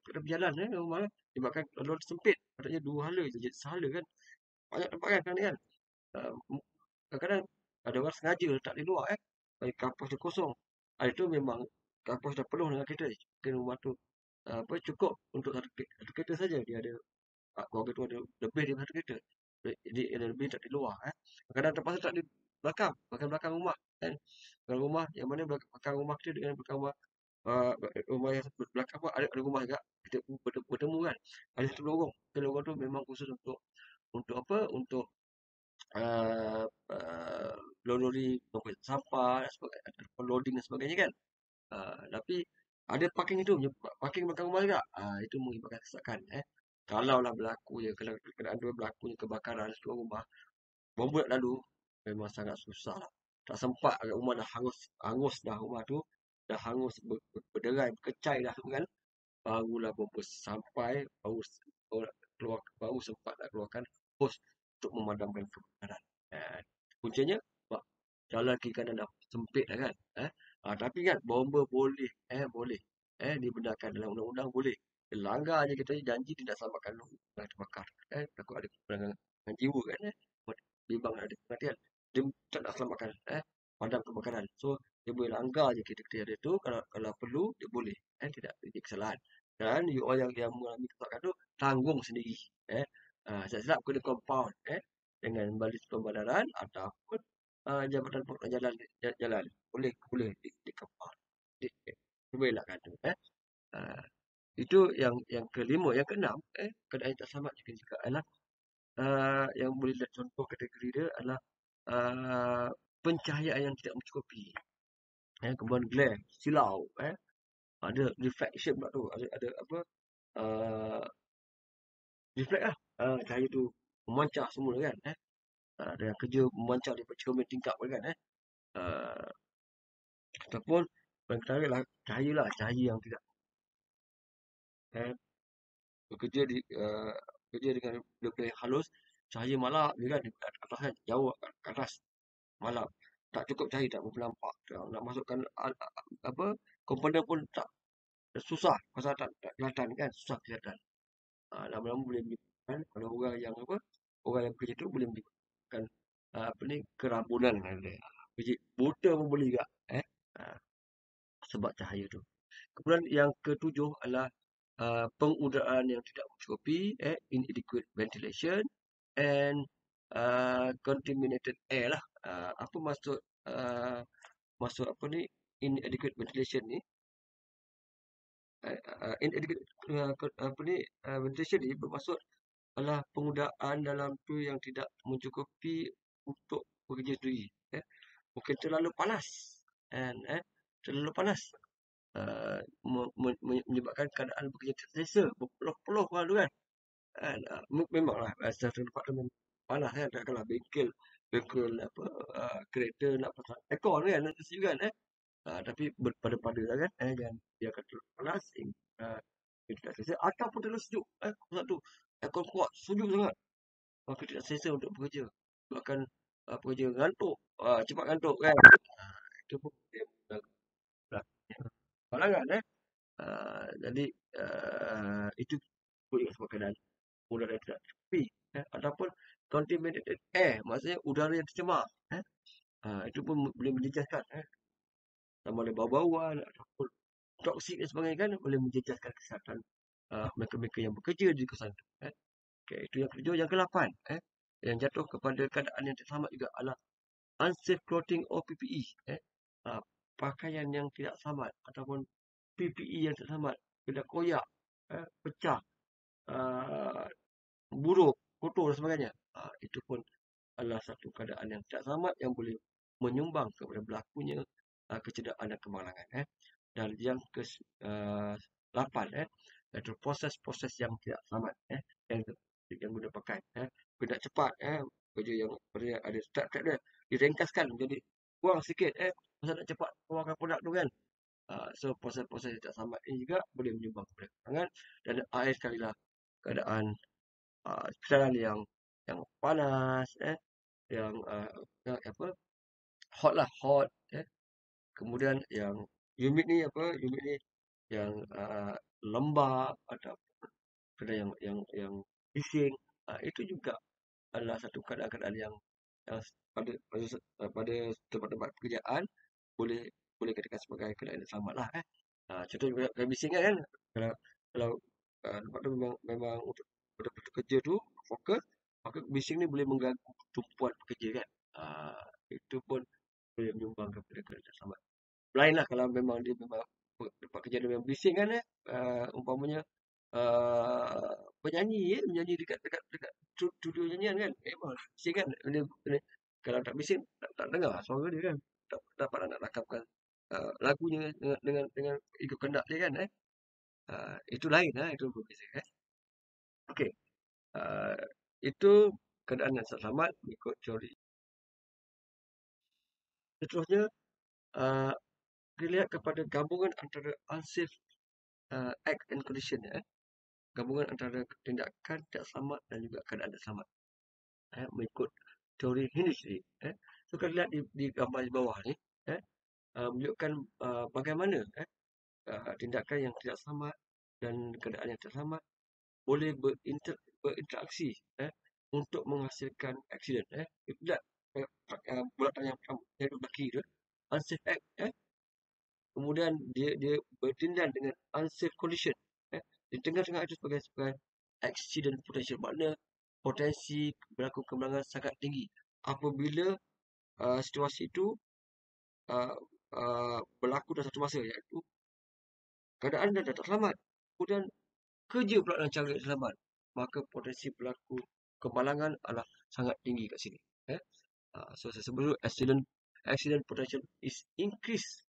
tepi jalan, rumah sebabkan laluan sempit, patutnya dua hala je, jadi sehala kan, banyak tempat kan sekarang ni kan. Kadang-kadang ada orang sengaja letak di luar, bagi car wash tu kosong. Itu memang car wash dah penuh dengan kereta, mungkin rumah tu cukup untuk satu kereta saja, dia ada keluarga tu ada lebih daripada satu kereta, jadi ada lebih tak di luar. Kadang terpaksa tak di belakang, bahkan belakang rumah kan. Belakang rumah yang mana belakang rumah kita dengan belakang rumah rumah yang belakang pun ada rumah juga. Kita bertemu kan. Ada satu lorong. Lorong tu memang khusus untuk apa? Untuk uh, uh, lori mengangkut sampah, loading dan sebagainya kan. Tapi ada parking itu, parking belakang rumah juga. Itu mengibatkan kesesakan. Kalaulah berlaku je, kalau keadaan tu berlakunya kebakaran seluruh rumah, bomba nak lalu memang sangat susah lah. Tak sempat agak rumah dah hangus dah rumah tu, dah hangus berderai, berkecai dah tu kan. Barulah bomba sampai, baru sempat nak keluarkan hos untuk memadamkan kebakaran. Eh, Kuncinya jalan kiri kanan dah sempit dah kan. Tapi kan bomba boleh, boleh. Dibenarkan dalam undang-undang boleh. Langgar je kita janji tidak selamatkan lu, dah terbakar. Takut ada kekurangan jiwa kan. Bimbang ada kematian. Dia tak nak selamatkan, padam kebakaran. So, dia boleh langgar je kita ada tu. Kalau perlu, dia boleh. Tidak jadi kesalahan. Dan orang yang mengalami kesalahan tu tanggung sendiri. Silap-silap kena compound. Dengan balis pembenaran ataupun Jabatan Pengelola Jalan. Boleh di compound. Boleh lah kata. Ah, Itu yang kelima. Yang keenam, keadaan yang tak selamat juga adalah yang boleh lihat contoh kategori dia adalah uh, pencahayaan yang tidak mencukupi. Kemudian glare, silau, ada reflection pula tu, ada apa? Uh, Reflect lah. Cahaya tu memancar semula kan. Ada yang kerja memancar daripada cermin tingkap kan. Uh, Ataupun perkara lah cahaya yang tidak eh, bekerja bekerja dengan benda yang halus, cahaya malam dia kan di atas kan, jauh ke atas malam. Tak cukup cahaya, tak berapa nampak. Nak masukkan apa komponen pun tak susah pasal tak kelihatan kan, susah kelihatan. Lama-lama boleh menyebabkan kalau orang yang apa, orang yang bekerja tu boleh menyebabkan apa ni kerabunan ada. Buta pun boleh juga ah, sebab cahaya tu. Kemudian yang ketujuh adalah pengudaan yang tidak mencukupi, inadequate ventilation and contaminated air lah. Apa maksud maksud apa ni inadequate ventilation ni? Inadequate apa ni ventilation ni bermaksud adalah pengudaan dalam tu yang tidak mencukupi untuk bekerja sendiri. Mungkin terlalu panas and terlalu panas menyebabkan keadaan bekerja tersesa berpeluh-peluh kan tu kan. Memanglah satu tempat tu memang panas kan, takkanlah bengkel apa kereta nak pasang aircon kan nak tersiu kan tapi berpada-pada lah kan jangan dia akan terlalu panas dia tidak selesa ataupun terlalu sejuk satu aircon kuat sejuk sangat maka tidak selesa untuk bekerja bahkan pekerja ngantuk cepat ngantuk kan itu pun dia halangan jadi itu boleh sebabkan udara yang tidak tercukupi ataupun contaminated air maksudnya udara yang tercemar itu pun boleh menjejaskan sama ada bau-bauan ataupun toksik dan sebagainya kan boleh menjejaskan kesihatan mereka-mereka yang bekerja di kawasan itu itu yang ketujuh. Yang ke-8 yang jatuh kepada keadaan yang tidak selamat juga adalah unsafe clothing or PPE pakaian yang tidak selamat ataupun PPE yang tidak selamat kena koyak pecah uh, buruk, kotor dan sebagainya. Itu pun adalah satu keadaan yang tidak selamat yang boleh menyumbang kepada berlakunya kecederaan dan kemalangan. Dan yang ke-8 iaitu proses-proses yang tidak selamat yang guna pakai. Kena cepat kerja yang ada step-step dia diringkaskan menjadi kurang sikit pasal nak cepat keluarkan produk tu kan. So proses-proses yang tidak selamat ini juga boleh menyumbang kepada kemalangan dan akhir sekali lah keadaan keadaan yang panas yang apa hot lah hot kemudian yang humid ni yang lembab atau keadaan yang bising itu juga adalah satu keadaan-keadaan yang pada tempat-tempat pekerjaan boleh boleh katakan sebagai keadaan yang selamat lah contoh juga bising kan kalau tempat tu memang untuk betul-betul kerja tu fokus maka bising ni boleh mengganggu tumpuan pekerja kan itu pun boleh menyumbang kepada keadaan selamat lain lah kalau memang dia memang tempat kerja dia memang bising kan, umpamanya penyanyi menyanyi dekat studio nyanyian kan, memang bising kan. Kalau tak bising tak dengar suara dia kan, tak dapat nak rakamkan lagunya dengan ikut kehendak dia kan, itu lain itu berbeza kan. Okey, ah, itu keadaan yang tak selamat ikut teori. Seterusnya, ah, kita lihat kepada gabungan antara unsafe act and condition, gabungan antara tindakan tak selamat dan juga keadaan tak selamat, mengikut teori Hinge ni. So kita lihat di gambar di bawah ni, menunjukkan bagaimana tindakan yang tidak selamat dan keadaan yang tak selamat boleh berinteraksi untuk menghasilkan aksiden. Kita lihat bulatan yang pertama yang duduk kaki tu, unsafe act, kemudian dia bertindak dengan unsafe condition. Di tengah-tengah itu sebagai accident potential, makna potensi berlaku kemalangan sangat tinggi apabila situasi itu berlaku dalam satu masa, iaitu keadaan dah tak selamat, kemudian kerja pula dengan cara yang selamat, maka potensi berlaku kemalangan adalah sangat tinggi kat sini. So saya sebut dulu, accident potential is increased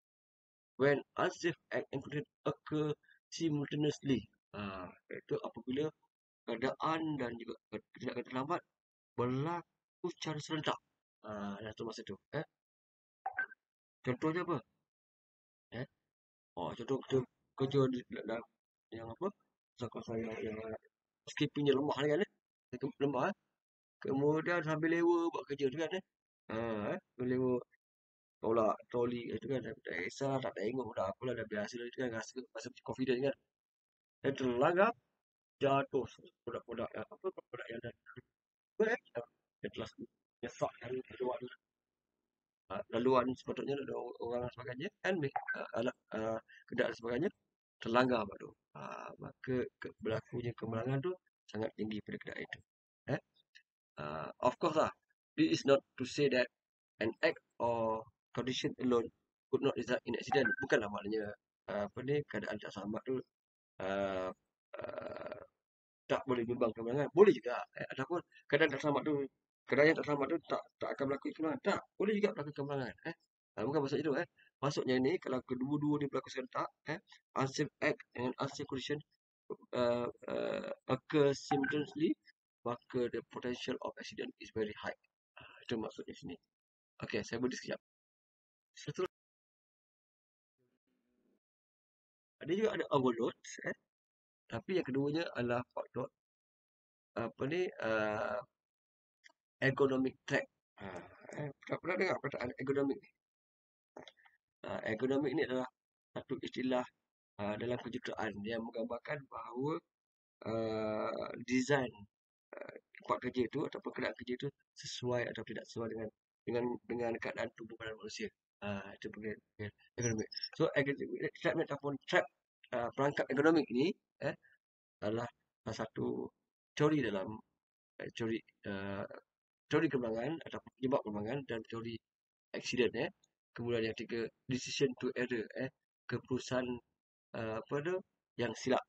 when unsafe act and condition occur simultaneously. Iaitu apabila keadaan dan juga tindakan terlambat berlaku secara serentak dalam satu masa tu. Contohnya apa? Contoh kita kerja di dalam yang apa? Kawasan yang skippingnya lemah ni kan, lemah kemudian sambil lewa buat kerja tu kan, sambil lewa tolak troli tu kan, tak kisah, tak tengok dah, apalah dah biasa dah tu kan, rasa confident kan. Dan terlanggar, jatuh produk-produk yang apa, produk yang dah yang telah nyesak dari laluan sepatutnya ada orang dan sebagainya kan, kendaraan dan sebagainya terlanggar apa tu. Maka berlakunya kemalangan tu sangat tinggi pada kenderaan itu. Of course lah, this is not to say that an act or condition alone could not result in accident. Bukanlah maknanya keadaan tak selamat tu uh, uh, tak boleh menyumbang kemalangan. Boleh juga. Ataupun keadaan tak selamat tu, keadaan yang tak selamat tu tak akan berlaku kemalangan. Tak, boleh juga berlaku kemalangan. Bukan maksud itu. Maksudnya ni, kalau kedua-dua ni berlaku serentak, unsafe act and unsafe condition occur simultaneously, maka the potential of accident is very high. Itu maksudnya sini. Okey, saya beri sekejap. Seterusnya, ada juga ada overload, tapi yang keduanya adalah faktor apa ni, ergonomic track. Pernah dengar perkataan ergonomic ni? Ergonomic ni adalah satu istilah dalam kejuruteraan yang menggambarkan bahawa design tempat kerja itu ataupun keadaan kerja itu sesuai atau tidak sesuai dengan keadaan tubuh badan manusia. Itu pengertian ergonomik. So trap ataupun perangkap ergonomik ini adalah salah satu teori dalam teori kemalangan ataupun penyebab kemalangan dan teori accident. Kemudian yang tiga, decision to error, keputusan apa tu yang silap,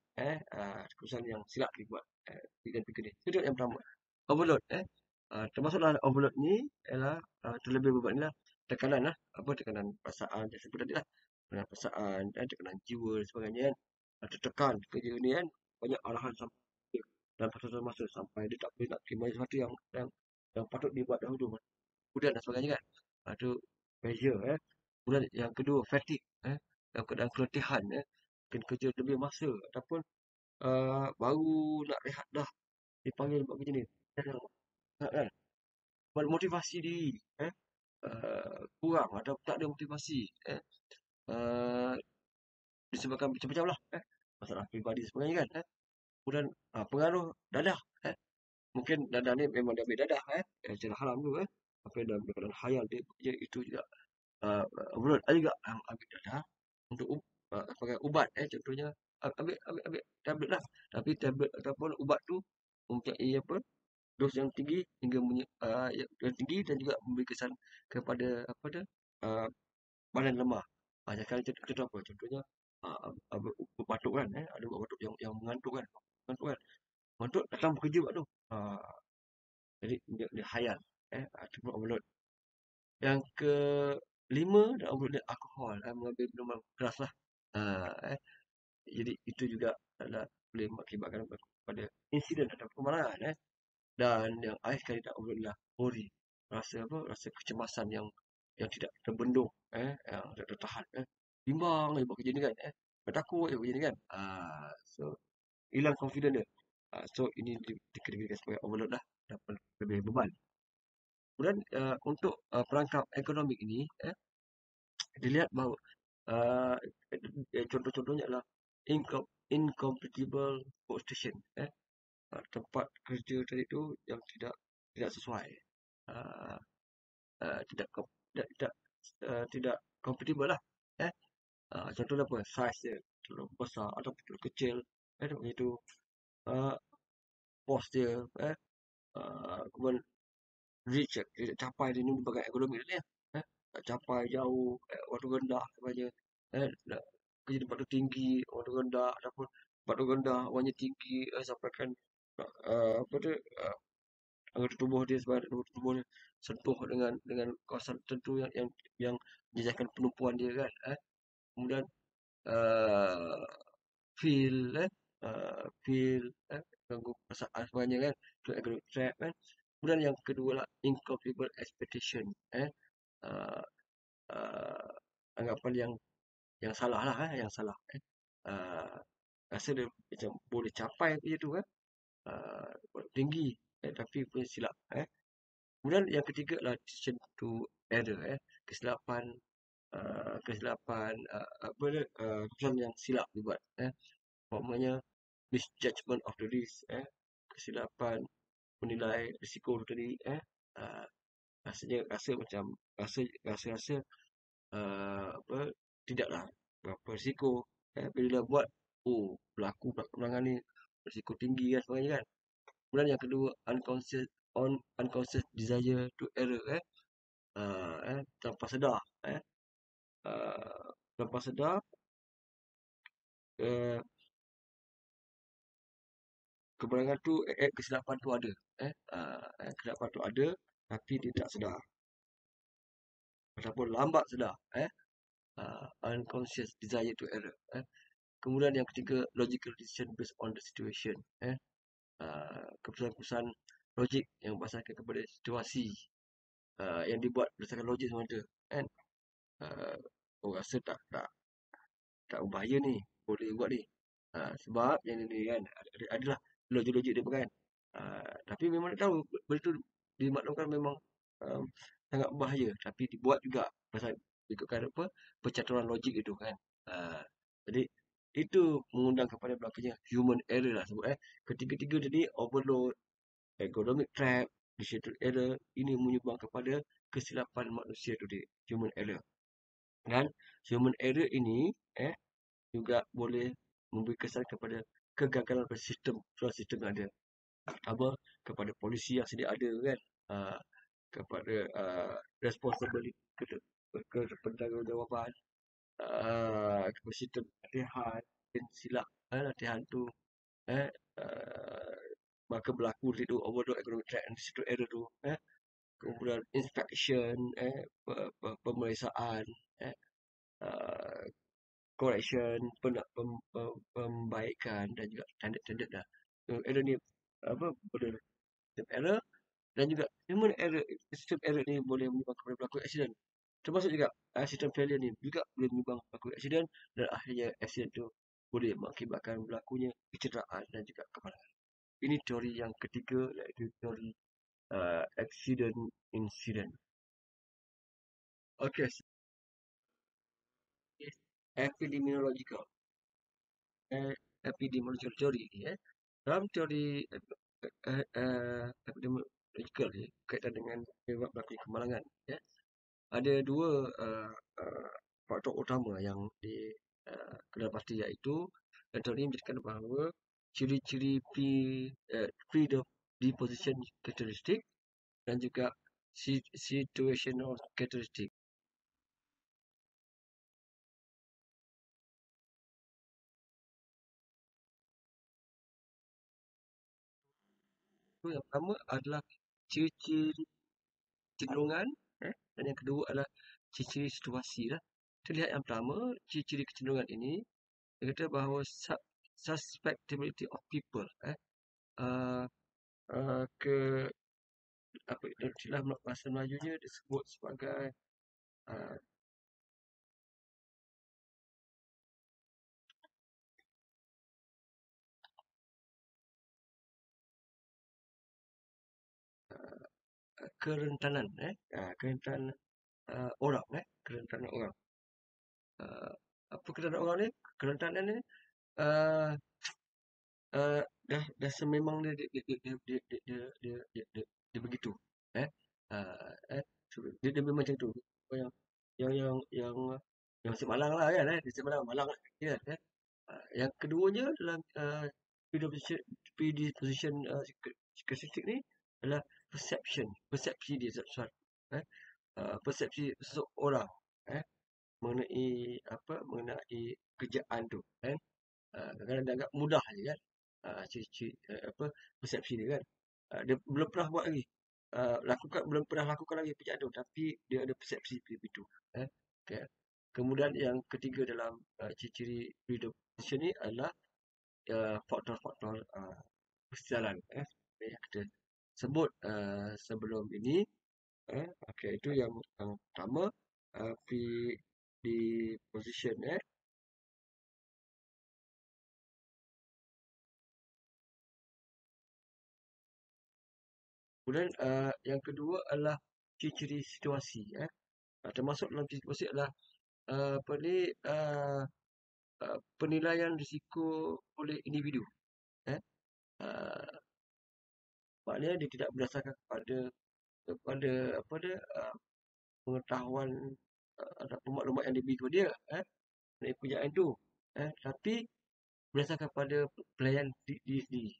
keputusan yang silap dibuat dan fikir ni. Itu yang pertama. Overload, termasuk dalam overload ni ialah terlebih beban ni lah, tekanan lah, apa tekanan perasaan saya sebut tadi lah, tekanan perasaan dan tekanan jiwa dan sebagainya kan. Tertekan kerja ni kan, banyak arahan sampai dalam satu masa sampai dia tak boleh nak terima sesuatu yang patut dibuat dahulu, kemudian dan sebagainya kan. Itu pressure. Kemudian yang kedua, fatigue, dalam keadaan keletihan, kena kerja lebih masa ataupun baru nak rehat dah dipanggil buat kerja ni. Kan? Motivasi diri kurang atau tak ada motivasi, disebabkan macam-macam lah, masalah peribadi sebagainya kan. Kemudian pengaruh dadah, mungkin dadah ni memang dia ambil dadah secara haram tu, apa dalam keadaan hayal dia itu juga overload. Ada juga yang ambil dadah untuk sebagai ubat, contohnya ambil tablet lah, tapi tablet ataupun ubat tu mempunyai apa, dos yang tinggi hingga yang tinggi dan juga memberi kesan kepada apa tu badan lemah. Contoh apa? Contohnya Berbatuk kan, ada buat batuk yang mengantuk kan, mengantuk datang bekerja buat tu. Jadi dia khayal, itu pun overload. Yang kelima adalah overload alkohol, mengambil minuman keras lah. Ah, eh, jadi itu juga adalah boleh mengakibatkan pada insiden atau kemarahan. Dan yang akhir sekali tak overload adalah worry, rasa kecemasan yang tidak terbendung, yang tidak tertahan. Bimbang je buat kerja ni kan, takut je buat kerja ni kan. So hilang confident dia. So ini dikategorikan sebagai overload lah, dapat lebih beban. Kemudian untuk perangkap ekonomik ini, dilihat bahawa uh, contoh-contohnya adalah incompatible workstation, tempat kerja tadi tu yang tidak sesuai, uh, tidak compatible lah. Contohnya apa? Size dia terlalu besar atau terlalu kecil, begitu. Uh, Bos dia, kemudian tidak capai dia ni bagai ekonomi dia ni. Tak capai jauh, waktu rendah sebenarnya. Nak kerja di tempat tu tinggi, waktu rendah ataupun tempat tu rendah, awalnya tinggi, sampaikan apa tu, anggota tubuh dia sebagai anggota tubuh dia sentuh dengan kawasan tertentu yang menjejaskan penumpuan dia kan. Kemudian uh, feel feel ganggu perasaan sebenarnya kan, tu economic trap kan. Kemudian yang kedua lah incompatible expectation, uh, uh, anggapan yang salah lah, yang salah, uh, rasa dia macam boleh capai kerja tu kan, tinggi, tapi punya silap. Kemudian yang ketiga adalah decision to error, kesilapan, apa dia, keputusan yang silap dibuat, umpamanya misjudgment of the risk, kesilapan menilai risiko tu tadi, uh, rasa macam rasa apa, tidaklah berapa risiko, bila buat, berlaku pula kemenangan ni risiko tinggi kan sebenarnya kan. Kemudian yang kedua unconscious desire to error, tanpa sedar, tanpa sedar, eh, kemenangan tu, kesilapan tu ada, kesilapan tu ada tapi dia tak sedar ataupun lambat sedar, unconscious desire to error. Kemudian yang ketiga logical decision based on the situation, keputusan-keputusan logik yang berdasarkan kepada situasi, yang dibuat berdasarkan logik semata kan. Orang rasa tak berbahaya ni, boleh buat ni. Sebab yang ni kan adalah logik-logik dia kan. Tapi memang dia tahu benda tu dimaklumkan memang um, sangat berbahaya, tapi dibuat juga pasal ikutkan apa percaturan logik itu kan. Jadi itu mengundang kepada berlakunya human error lah sebut. Ketiga-tiga tadi overload, economic trap, decision error, ini menyumbang kepada kesilapan manusia tu dia, human error. Dan human error ini juga boleh memberi kesan kepada kegagalan pada sistem yang ada. Pertama, kepada polisi yang sedia ada kan, kepada responsibility, ketanggungjawabaan, kepada sistem latihan, silap latihan tu, eh, uh, maka berlaku itu overload economic track and situ error tu, kemudian inspection, pemeriksaan, uh, correction, pembaikan dan juga standard-standard dah. So, error ni apa boleh system error dan juga human error. System error ni boleh menyebabkan kepada berlaku accident. Termasuk juga sistem failure ni juga boleh menyebabkan berlaku accident dan akhirnya accident tu boleh mengakibatkan berlakunya kecederaan dan juga kemalangan. Ini teori yang ketiga iaitu teori accident incident. Okay, epidemiological. Epidemiological teori ni, dalam teori epidemiological ni berkaitan dengan penyebab berlaku kemalangan, ada dua faktor utama yang didapati, iaitu teori ini menjadikan bahawa ciri-ciri predisposition characteristic dan juga situational characteristic. yang pertama adalah ciri-ciri kecenderungan, dan yang kedua adalah ciri-ciri situasi lah. Kita lihat yang pertama, ciri-ciri kecenderungan ini, dia kata bahawa susceptibility of people, uh, ke apa dalam bahasa Melajunya disebut sebagai uh, kerentanan, kerentanan orang, kerentanan orang. Uh, apa kerentanan orang ni? Kerentanan ni uh, dah sememang dia begitu. Eh, dia memang macam tu. Yang yang yang yang yang si malang lah kan, dia si malang lah, kan. Yang keduanya dalam predisposition statistik ni adalah persepsi dia sesuatu. Persepsi seseorang mengenai kerjaan tu, kan. Kadang-kadang dia anggap mudah je kan. Persepsi dia kan. Dia belum pernah buat lagi. Belum pernah lakukan lagi pekerjaan tu, tapi dia ada persepsi begitu. Okay. Kemudian yang ketiga dalam ciri-ciri predisposition ni adalah faktor-faktor persialan. Yang kita sebut sebelum ini. Okay, itu yang pertama, predisposition. Kemudian yang kedua adalah ciri-ciri situasi. Termasuk dalam ciri situasi adalah apa ni penilaian risiko oleh individu. Uh, Maknanya dia tidak berdasarkan kepada apa dia pengetahuan ataupun maklumat yang diberi kepada dia dari pekerjaan itu. Tapi berdasarkan pada pelayan diri sendiri.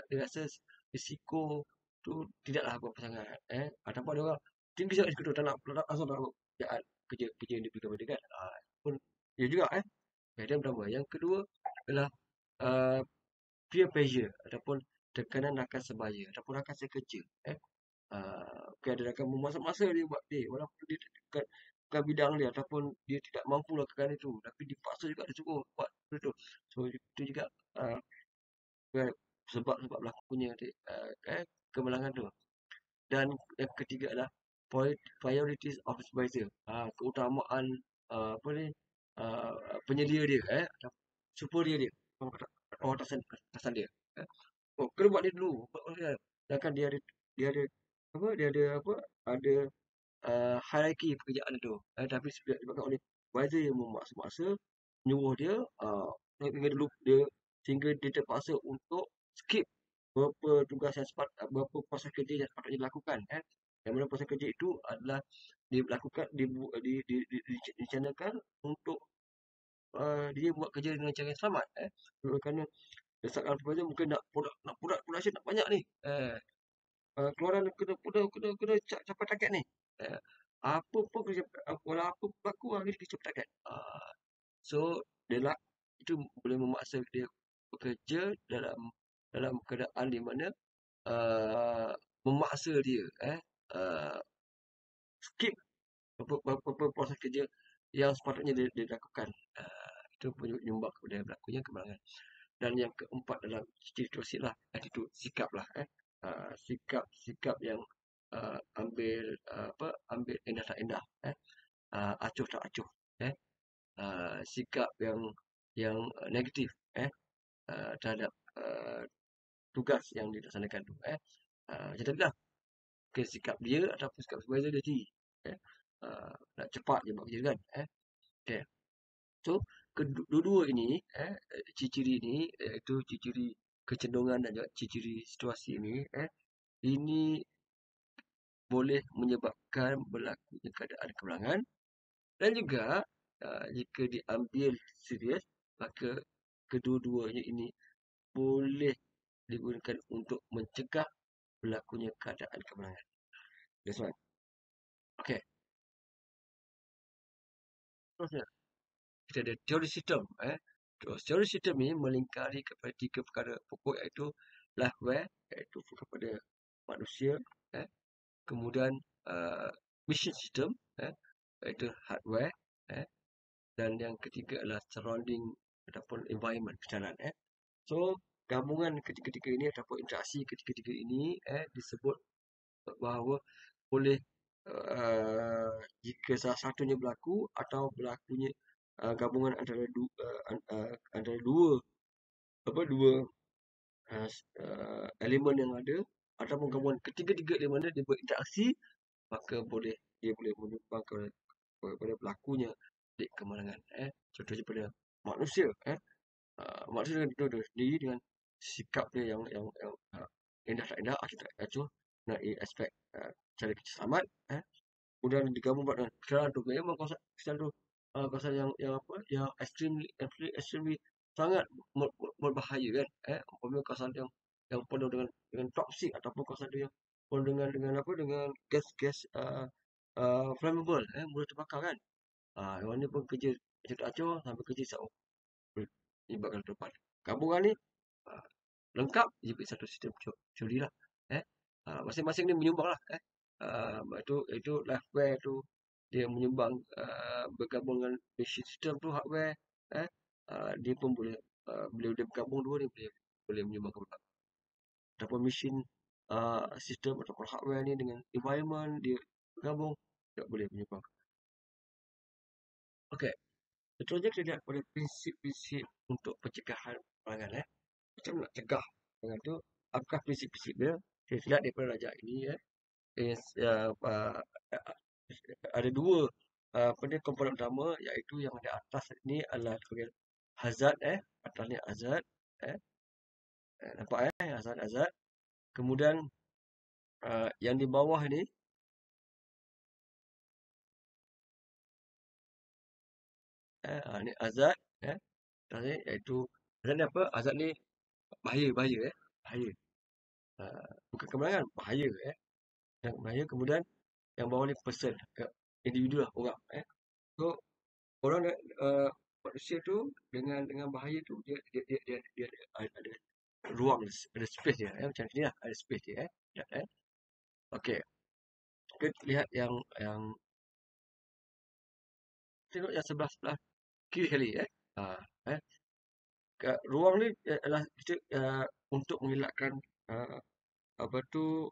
Dia rasa risiko tu tidaklah berapa sangat. Ataupun ada orang tinggi sangat risiko tu, tak nak langsung tak nak pekerjaan kerja yang diberi kepada dia kan. Pun dia juga. Yang pertama. Yang kedua adalah uh, peer pressure ataupun tekanan rakan sebaya ataupun rakan sekerja. Okay, ada rakan memaksa-masa dia buat walaupun dia bukan bidang dia ataupun dia tidak mampu lakukan itu, tapi dipaksa juga dia suruh buat itu. So itu juga sebab berlakunya kemalangan tu. Dan yang ketiga adalah priorities of supervisor. Keutamaan apa ni penyedia dia, superior dia, orang atasan dia. Oh, kena buat dia dulu. Sedangkan dia ada apa? Dia ada apa? Ada hierarki pekerjaan itu. Tapi disebabkan oleh supervisor yang memaksa-maksa menyuruh dia sehingga dulu sehingga dia terpaksa untuk skip beberapa tugas yang beberapa proses kerja yang sepatutnya dilakukan. Yang mana proses kerja itu adalah dilakukan direncanakan untuk dia buat kerja dengan cara yang selamat. Kerana desakan supervisor mungkin nak production nak banyak ni. Keluaran kena capai target ni. Apa pun kerja walau apa berlaku hari ni kerja target. So dia lah itu boleh memaksa dia bekerja dalam keadaan di mana memaksa dia skip beberapa proses kerja yang sepatutnya dia lakukan. Itu penyumbang kepada berlakunya kemalangan. Dan yang keempat dalam situasi lah, attitude, sikap lah. Sikap yang ambil endah tak endah, acuh tak acuh, sikap yang negatif terhadap tugas yang dilaksanakan tu. Macam tadi lah, mungkin sikap dia ataupun sikap supervisor dia sendiri. Nak cepat je buat kerja kan. Okay. So kedua-dua ini ciri-ciri ini iaitu ciri-ciri kecenderungan dan juga ciri-ciri situasi ini ini boleh menyebabkan berlakunya keadaan kemalangan dan juga jika diambil serius maka kedua-duanya ini boleh digunakan untuk mencegah berlakunya keadaan kemalangan. That's right. Okay. Terusnya kita ada teori sistem. Teori sistem ini melingkari kepada tiga perkara pokok iaitu life where iaitu kepada manusia, eh, kemudian mission system, iaitu hardware, eh, dan yang ketiga adalah surrounding ataupun environment berjalan. So gabungan ketiga-tiga ini ataupun interaksi ketiga-tiga ini disebut bahawa boleh jika salah satunya berlaku atau berlakunya gabungan antara dua dua elemen yang ada ataupun gabungan ketiga-tiga elemen dia berinteraksi, maka dia boleh menyumbang kepada berlakunya di kemalangan. Contohnya pada manusia, manusia dengan sendiri dengan sikap dia yang indah tak indah, acuh tak acuh, mengenai aspek cara kita selamat, kemudian digabung dengan kesalahan tu memang kesalahan tu kesalahan yang extremely sangat berbahaya kan. Umpamanya kesalahan yang penuh dengan toksik ataupun kesalahan yang penuh dengan gas-gas flammable, mudah terbakar kan. Yang ni pun kerja macam tak acuh sampai kerja sat boleh menyebabkan letupan. Gabungan ni ah, lengkap jadi satu sistem teori lah. Masing-masing ni menyumbang lah. Itu liveware tu dia menyumbang bergabung dengan machine system tu hardware. Dia pun boleh dia bergabung dua ni boleh menyumbang kepada ataupun machine system ataupun hardware ni dengan environment dia bergabung tak boleh menyumbang. Okey, contohnya kita lihat pada prinsip-prinsip untuk pencegahan perangan. Macam nak cegah perangan tu, apakah prinsip-prinsip dia? Saya lihat daripada rajak ini is, ada dua komponen utama, iaitu yang di atas ni adalah sebagai hazard, atas ni hazard, nampak hazard. Kemudian yang di bawah ni ni hazard, atas ni iaitu hazard ni apa? Hazard ni bahaya, bahaya. Bukan kemenangan, bahaya. Yang bahaya. Kemudian yang bawah ni person, individu lah, orang. So orang manusia tu dengan bahaya tu dia ada ruang, ada space dia, macam ni lah, ada space dia. Lihat, okey, kita lihat yang tengok yang sebelah kiri sekali. Ah, ruang ni adalah kita untuk mengelakkan apa tu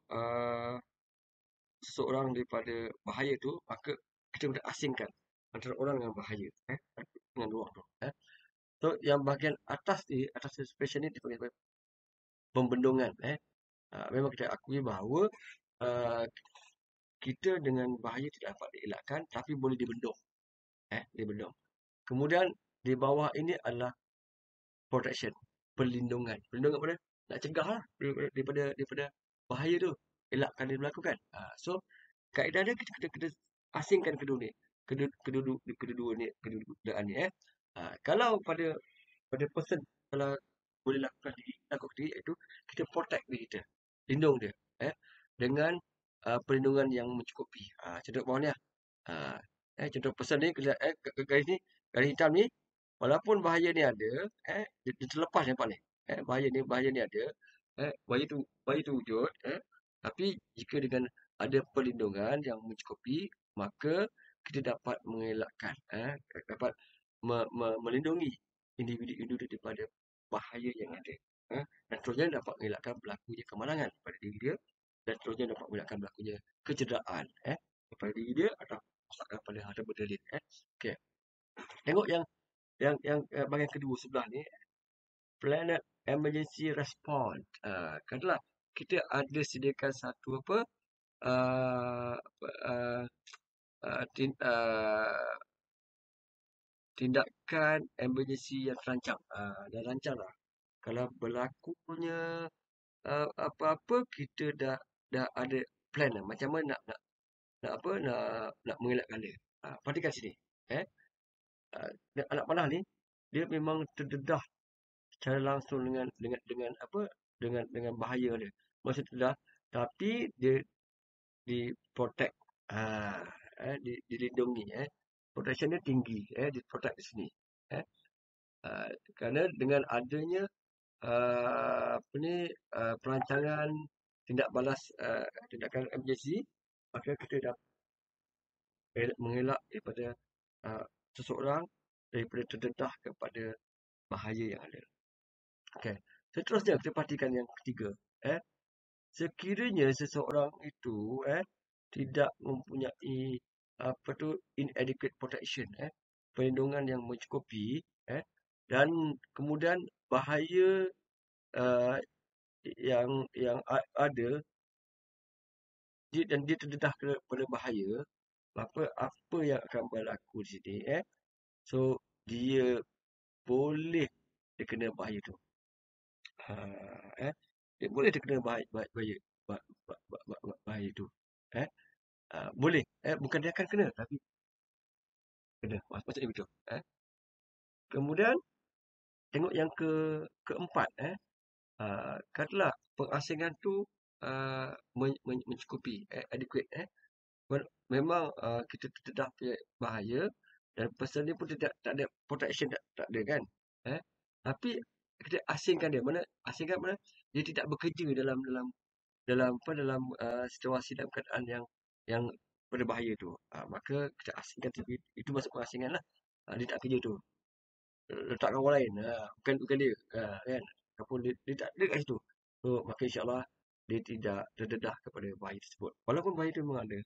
seseorang daripada bahaya tu, maka kita boleh asingkan antara orang dengan bahaya, dengan ruang tu. So yang bahagian atas ni, atas space ni dipanggil pembendungan. Memang kita akui bahawa kita dengan bahaya tidak dapat dielakkan, tapi boleh dibendung. Dibendung. Kemudian di bawah ini adalah protection, perlindungan. Perlindungan pada nak cegah lah daripada bahaya tu, elakkan dia berlaku kan. So kaedah dia kita asingkan kedua ni, kedua-dua ni, kedua-duaan ni. Kalau pada person, kalau boleh lakukan diri, iaitu kita protect diri kita, lindung dia dengan perlindungan yang mencukupi. Contoh bawah ni lah. Contoh person ni, garis ni, garis hitam ni, walaupun bahaya ni ada, dia terlepas nampak ni. Bahaya ni ada, bahaya tu wujud, tapi jika dengan ada perlindungan yang mencukupi, maka kita dapat mengelakkan, dapat melindungi individu daripada bahaya yang ada. Dan seterusnya dapat mengelakkan berlakunya kemalangan pada diri dia, dan seterusnya dapat mengelakkan berlakunya kecederaan kepada diri dia atau pada harta benda dia. Okey. Tengok yang bahagian kedua sebelah ni, Planet Emergency Response. Katalah kita ada sediakan satu tindakan emergency yang terancam. Dah rancang lah. Kalau berlakunya apa-apa, kita dah ada plan lah. Macam mana nak mengelakkan dia. Perhatikan sini. Anak panah ni, dia memang terdedah secara langsung dengan bahaya dia. Maksud terdedah, tapi dia di-protect. Dilindungi. Protection dia tinggi. Di-protect di sini. Kerana dengan adanya perancangan tindak balas tindakan emergency, maka kita dapat mengelak daripada seseorang daripada terdedah kepada bahaya yang ada. Okey. Seterusnya kita perhatikan yang ketiga. Eh, Sekiranya seseorang itu tidak mempunyai apa tu inadequate protection, perlindungan yang mencukupi, dan kemudian bahaya uh, ada dan dia terdedah kepada bahaya, maka apa yang akan berlaku di sini, so dia boleh terkena bahaya tu. Ha, dia boleh terkena bahaya tu. Eh, boleh. Bukan dia akan kena, tapi kena. Maksudnya begitu. Kemudian tengok yang keempat. Katalah pengasingan tu mencukupi, adequate. Memang kita terdedah punya bahaya dan person ni pun tak ada protection, tak ada kan. Tapi kita asingkan dia. Asingkan mana? Dia tidak bekerja dalam situasi dalam keadaan yang berbahaya tu. Maka kita asingkan itu masuk pengasingan lah. Dia tak kerja tu. Letakkan orang lain. Bukan dia. Kan? Ataupun dia tak ada kat situ. So, maka insyaAllah dia tidak terdedah kepada bahaya tersebut. Walaupun bahaya itu memang ada.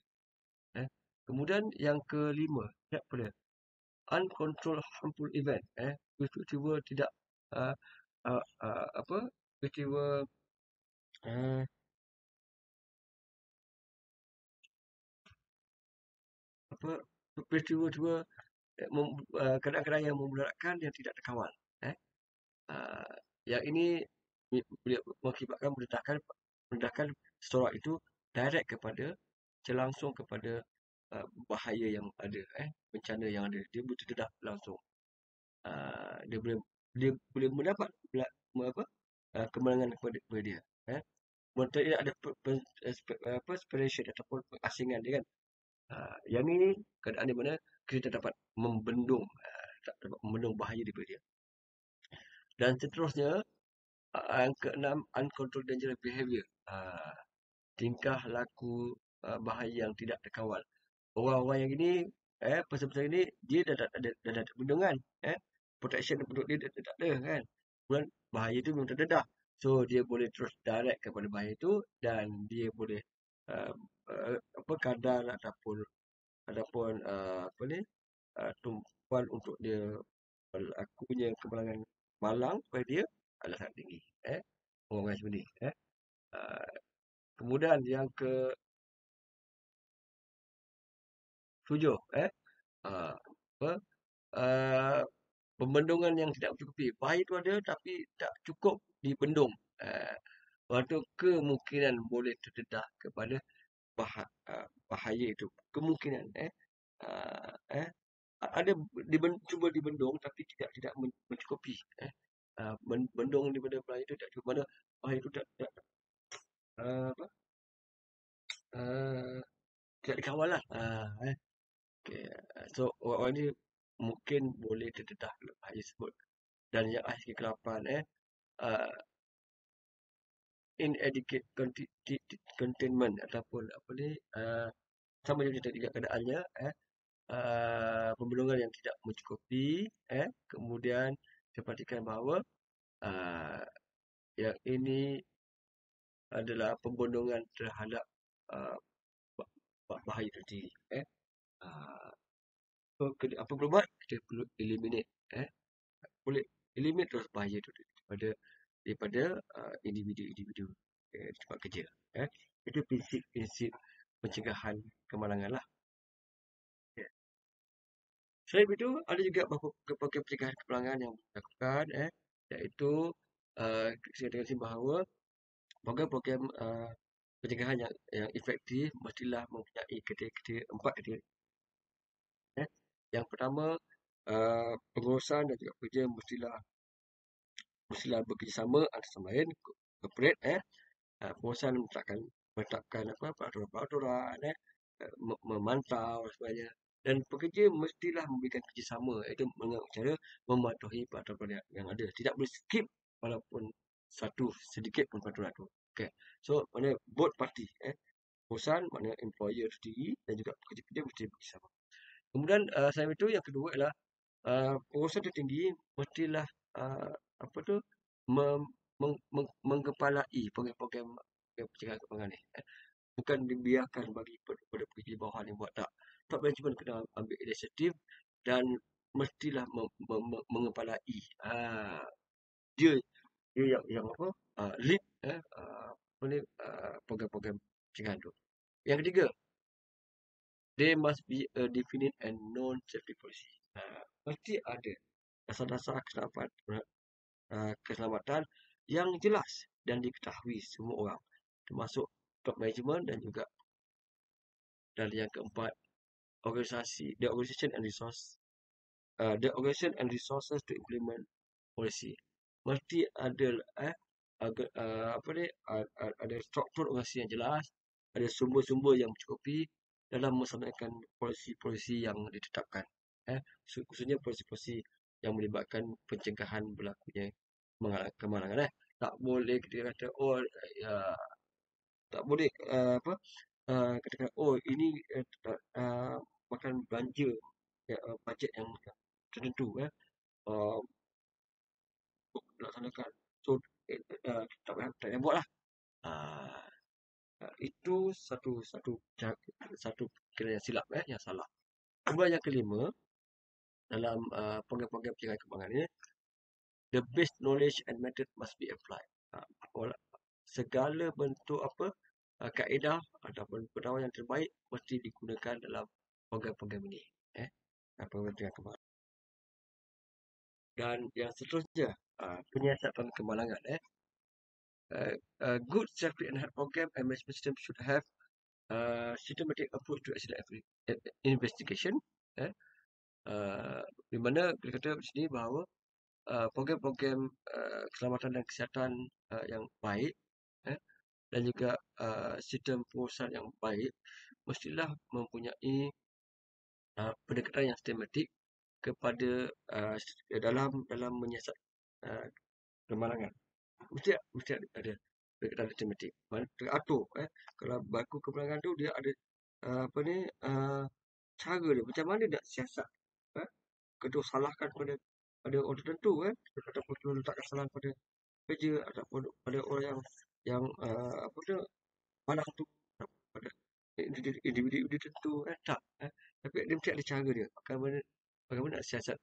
Kemudian yang kelima, apa dia? Uncontrolled harmful event. Peristiwa tidak uh, apa? Peristiwa uh, apa? Peristiwa keadaan-keadaan yang memudaratkan yang tidak terkawal. Eh? Uh, yang ini boleh mengakibatkan merendahkan seseorang itu direct langsung kepada bahaya yang ada, bencana yang ada. Dia berdedah langsung. Dia boleh mendapat kemenangan kepada dia. Tidak ada separation ataupun pengasingan dia kan. Yang ni keadaan di mana kita dapat membendung bahaya daripada dia. Dan seterusnya, yang keenam, uncontrolled dangerous behavior. Tingkah laku bahaya yang tidak terkawal. Orang-orang yang ini, person-person ini, dia dah ada perlindungan. Protection untuk dia tak ada kan. Kemudian bahaya tu memang terdedah. So, dia boleh terus direct kepada bahaya tu dan dia boleh kadar ataupun apa ni, tumpuan untuk dia berlakunya kemenangan malang kepada dia adalah sangat tinggi. Orang-orang seperti ni. Uh, Kemudian yang ke-7, apa, uh, pembendungan yang tidak mencukupi. Bahaya itu ada tapi tak cukup dibendung. Waktu kemungkinan boleh terdedah kepada bahaya itu. Kemungkinan. Uh, eh, ada cuba dibendung tapi tidak mencukupi. Bendung daripada bahaya itu tak cukup. Mana bahaya itu apa, tidak dikawal lah. Okay. So, orang-orang ni mungkin boleh terdedah bahaya tersebut. Dan yang akhir ke-8, uh, inadequate containment ataupun apa ni, sama macam tadi keadaannya, pembendungan yang tidak mencukupi, kemudian kita perhatikan bahawa uh, yang ini adalah pembendungan terhadap uh, bahaya itu sendiri. So, apa perlu buat? Kita perlu eliminate. Boleh eliminate terus bahaya itu daripada individu-individu tempat kerja. Itu prinsip-prinsip pencegahan kemalangan lah. Selain itu, ada juga beberapa pencegahan kemalangan yang dilakukan, iaitu saya katakan bahawa program-program pencegahan yang efektif mestilah mempunyai empat kriteria. Yang pertama, pengurusan dan juga kerja mestilah bekerjasama antara sama lain, corporate, pengurusan menetapkan peraturan-peraturan, memantau dan sebagainya. Dan pekerja mestilah memberikan kerjasama, iaitu dengan cara mematuhi peraturan yang ada. Tidak boleh skip walaupun satu sedikit pun peraturan itu. Okay. So, mana both party, perusahaan, mana employer sendiri dan juga pekerja-pekerja mesti bersama. Kemudian selain itu yang kedua adalah perusahaan tertinggi mestilah apa tu mengkepalai program-program pencegahan keuangan ni. Bukan dibiarkan bagi pada pekerja bawah ni buat, tak. Top management kena ambil inisiatif dan mestilah mengepalai. Dia yang apa? Lead apa ni program-program pencegahan tu. Yang ketiga, there must be a definite and known safety policy. Mesti ada dasar-dasar keselamatan yang jelas dan diketahui semua orang, termasuk top management dan juga. Dan yang keempat, the organization and resources to implement policy. Mesti ada ada struktur organisasi yang jelas, ada sumber-sumber yang mencukupi dalam melaksanakan polisi-polisi yang ditetapkan. Khususnya polisi-polisi yang melibatkan pencegahan berlakunya kemalangan. Tak boleh kita kata tak boleh katakan ini makan belanja bajet yang tertentu laksanakan. So tak payah buat lah. Itu satu kira yang silap, yang salah. Kemudian yang kelima, dalam program-program pencegahan keuangan ini, the best knowledge and method must be applied. Segala bentuk kaedah ataupun pendakwaan yang terbaik mesti digunakan dalam program-program ini. Program pencegahan keuangan. Dan yang seterusnya, penyiasatan kemalangan. Good safety and health program and management system should have systematic approach to accident investigation. Di mana kita kata di sini bahawa program-program keselamatan dan kesihatan yang baik dan juga sistem pengurusan yang baik mestilah mempunyai pendekatan yang sistematik kepada dalam menyiasat kemalangan. Mesti ada pendekatan sistematik. Teratur. Kalau berlaku kemalangan tu dia ada cara dia macam mana nak siasat. Kedua salahkan pada orang tertentu ataupun kita letakkan kesalahan pada kerja ataupun pada orang yang malang tu pada individu tertentu tak. Tapi dia mesti ada cara dia bagaimana nak siasat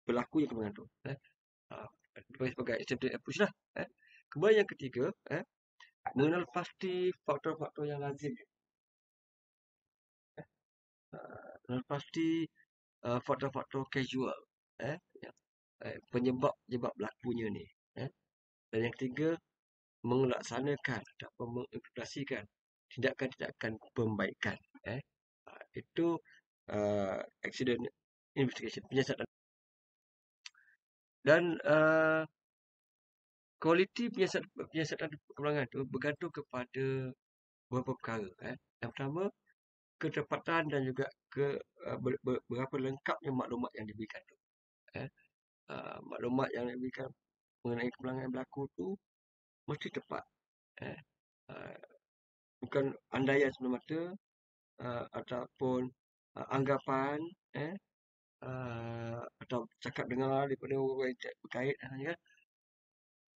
berlakunya kemalangan tu. Sebagai accepted approach lah. Kemudian yang ketiga, mengenal pasti faktor-faktor yang lazim. Mengenal pasti faktor-faktor casual, penyebab berlakunya ni. Dan yang ketiga, melaksanakan ataupun mengimplementasikan tindakan-tindakan pembaikan. Itu accident investigation, penyiasatan. Dan kualiti penyiasatan kemalangan itu bergantung kepada beberapa perkara. Yang pertama, ketepatan dan juga berapa lengkapnya maklumat yang diberikan tu. Maklumat yang diberikan mengenai kemalangan yang berlaku tu mesti tepat. Bukan andaian semata-mata ataupun anggapan atau cakap dengar daripada orang yang berkait kan.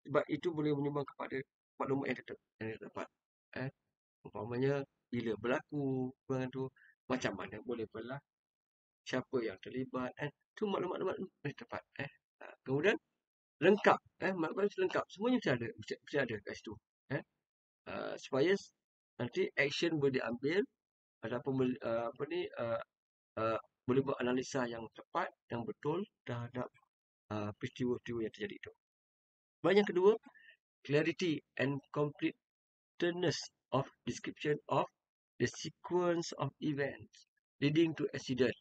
Sebab itu boleh menyumbang kepada maklumat yang tepat. Umpamanya bila berlaku kemalangan tu, macam mana boleh berlaku, siapa yang terlibat, tu maklumat-maklumat mesti tepat. Kemudian lengkap, maklumat mesti lengkap, semuanya mesti ada kat situ. Supaya nanti action boleh diambil ataupun boleh buat analisa yang tepat, yang betul terhadap peristiwa-peristiwa yang terjadi itu. Dan yang kedua, clarity and completeness of description of the sequence of events leading to accident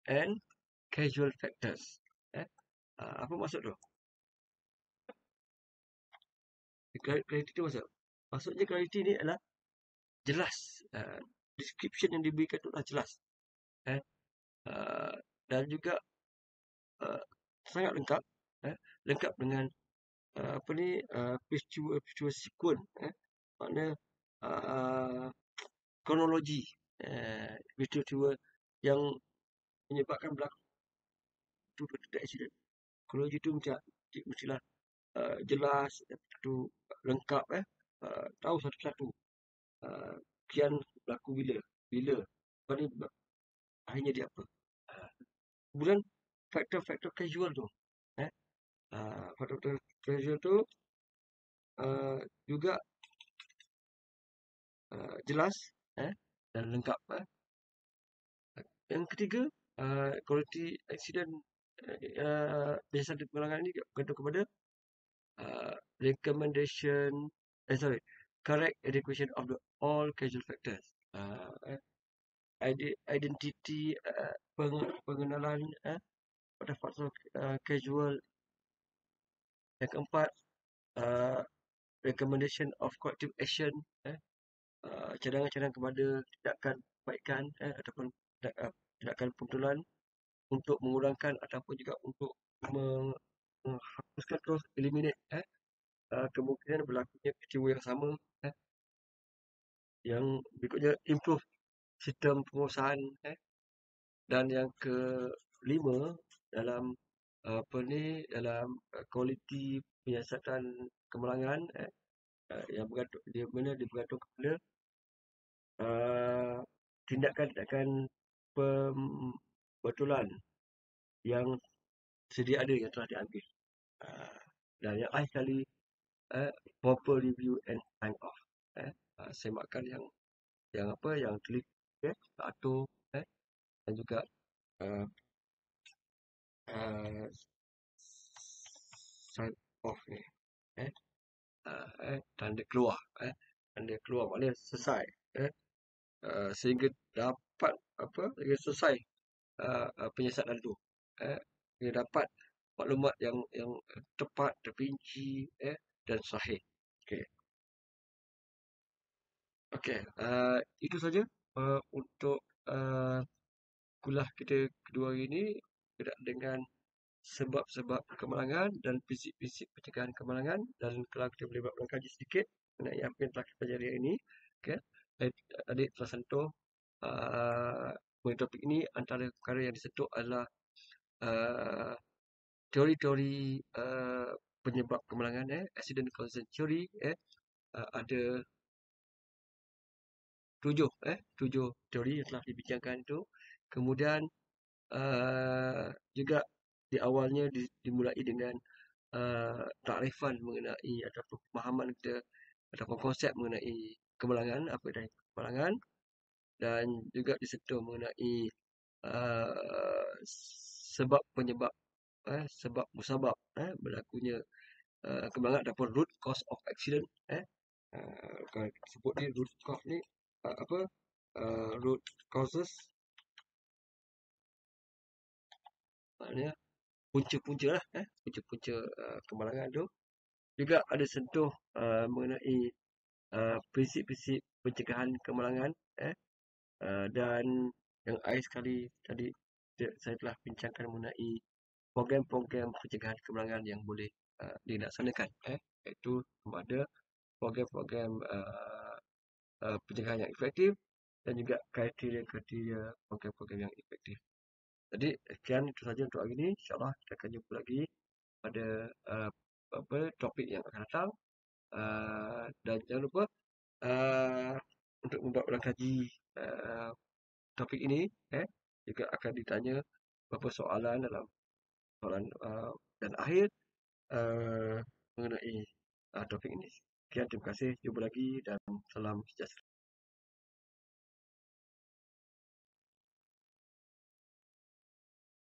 and casual factors. Apa maksud tu? Clarity tu maksudnya clarity ni adalah jelas. Description yang diberikan tu adalah jelas. Dan juga sangat lengkap. Lengkap dengan peristiwa sequence, makna kronologi peristiwa yang menyebabkan berlaku accident. Kronologi itu mestilah jelas, tu lengkap, tahu satu-satu. Kian berlaku bila, akhirnya dia apa. Kemudian faktor-faktor casual tu, faktor casual tu juga jelas dan lengkap. Yang ketiga, quality accident biasa pengulangan ini bergantung kepada recommendation, correct adequation of the all casual factors. Identity, pengenalan pada faktor casual. Yang keempat, recommendation of corrective action, cadangan-cadangan kepada tindakan perbaikan ataupun tindakan pengenalan untuk mengurangkan ataupun juga untuk menghapuskan terus eliminate kemungkinan berlakunya peristiwa yang sama. Yang berikutnya, improve sistem pengurusan. Dan yang kelima, dalam dalam kualiti penyiasatan kemalangan yang bergantung kepada tindakan-tindakan pembetulan yang sedia ada yang telah diambil. Dan yang akhir sekali, proper review and sign off. Semakkan yang teliti, teratur, dan juga sign off ni. Tanda keluar. Tanda keluar maknanya selesai. Sehingga dapat selesai penyiasatan itu. Sehingga dapat maklumat yang tepat, terperinci dan sahih. Okey, itu saja untuk kuliah kita kedua hari ini berkaitan dengan sebab-sebab kemalangan dan prinsip-prinsip pencegahan kemalangan. Dan kalau kita boleh buat mengkaji sedikit mengenai apa yang telah kita pelajari hari ini. Okey, adik telah sentuh mengenai topik ini. Antara perkara yang disentuh adalah teori-teori penyebab kemalangan, accident causation theory. Ada tujuh teori yang telah dibincangkan itu. Kemudian juga di awalnya dimulai dengan takrifan mengenai ataupun pemahaman kita ataupun konsep mengenai kemalangan, apa itu kemalangan, dan juga disentuh mengenai sebab penyebab, sebab musabab berlakunya kemalangan ataupun root cause of accident. Kalau sebut ni root cause ni root causes, maknanya punca-punca lah, punca-punca kemalangan tu. Juga ada sentuh mengenai prinsip-prinsip pencegahan kemalangan, dan yang akhir sekali tadi saya telah bincangkan mengenai program-program pencegahan kemalangan yang boleh dilaksanakan, iaitu ada program-program pencegahan yang efektif dan juga kriteria-kriteria program-program yang efektif. Jadi sekian itu saja untuk hari ini. InsyaAllah kita akan jumpa lagi pada topik yang akan datang. Dan jangan lupa untuk membuat ulang kaji topik ini, juga akan ditanya beberapa soalan dalam soalan dan akhir mengenai topik ini. Sekian, terima kasih. Jumpa lagi dan salam sejahtera.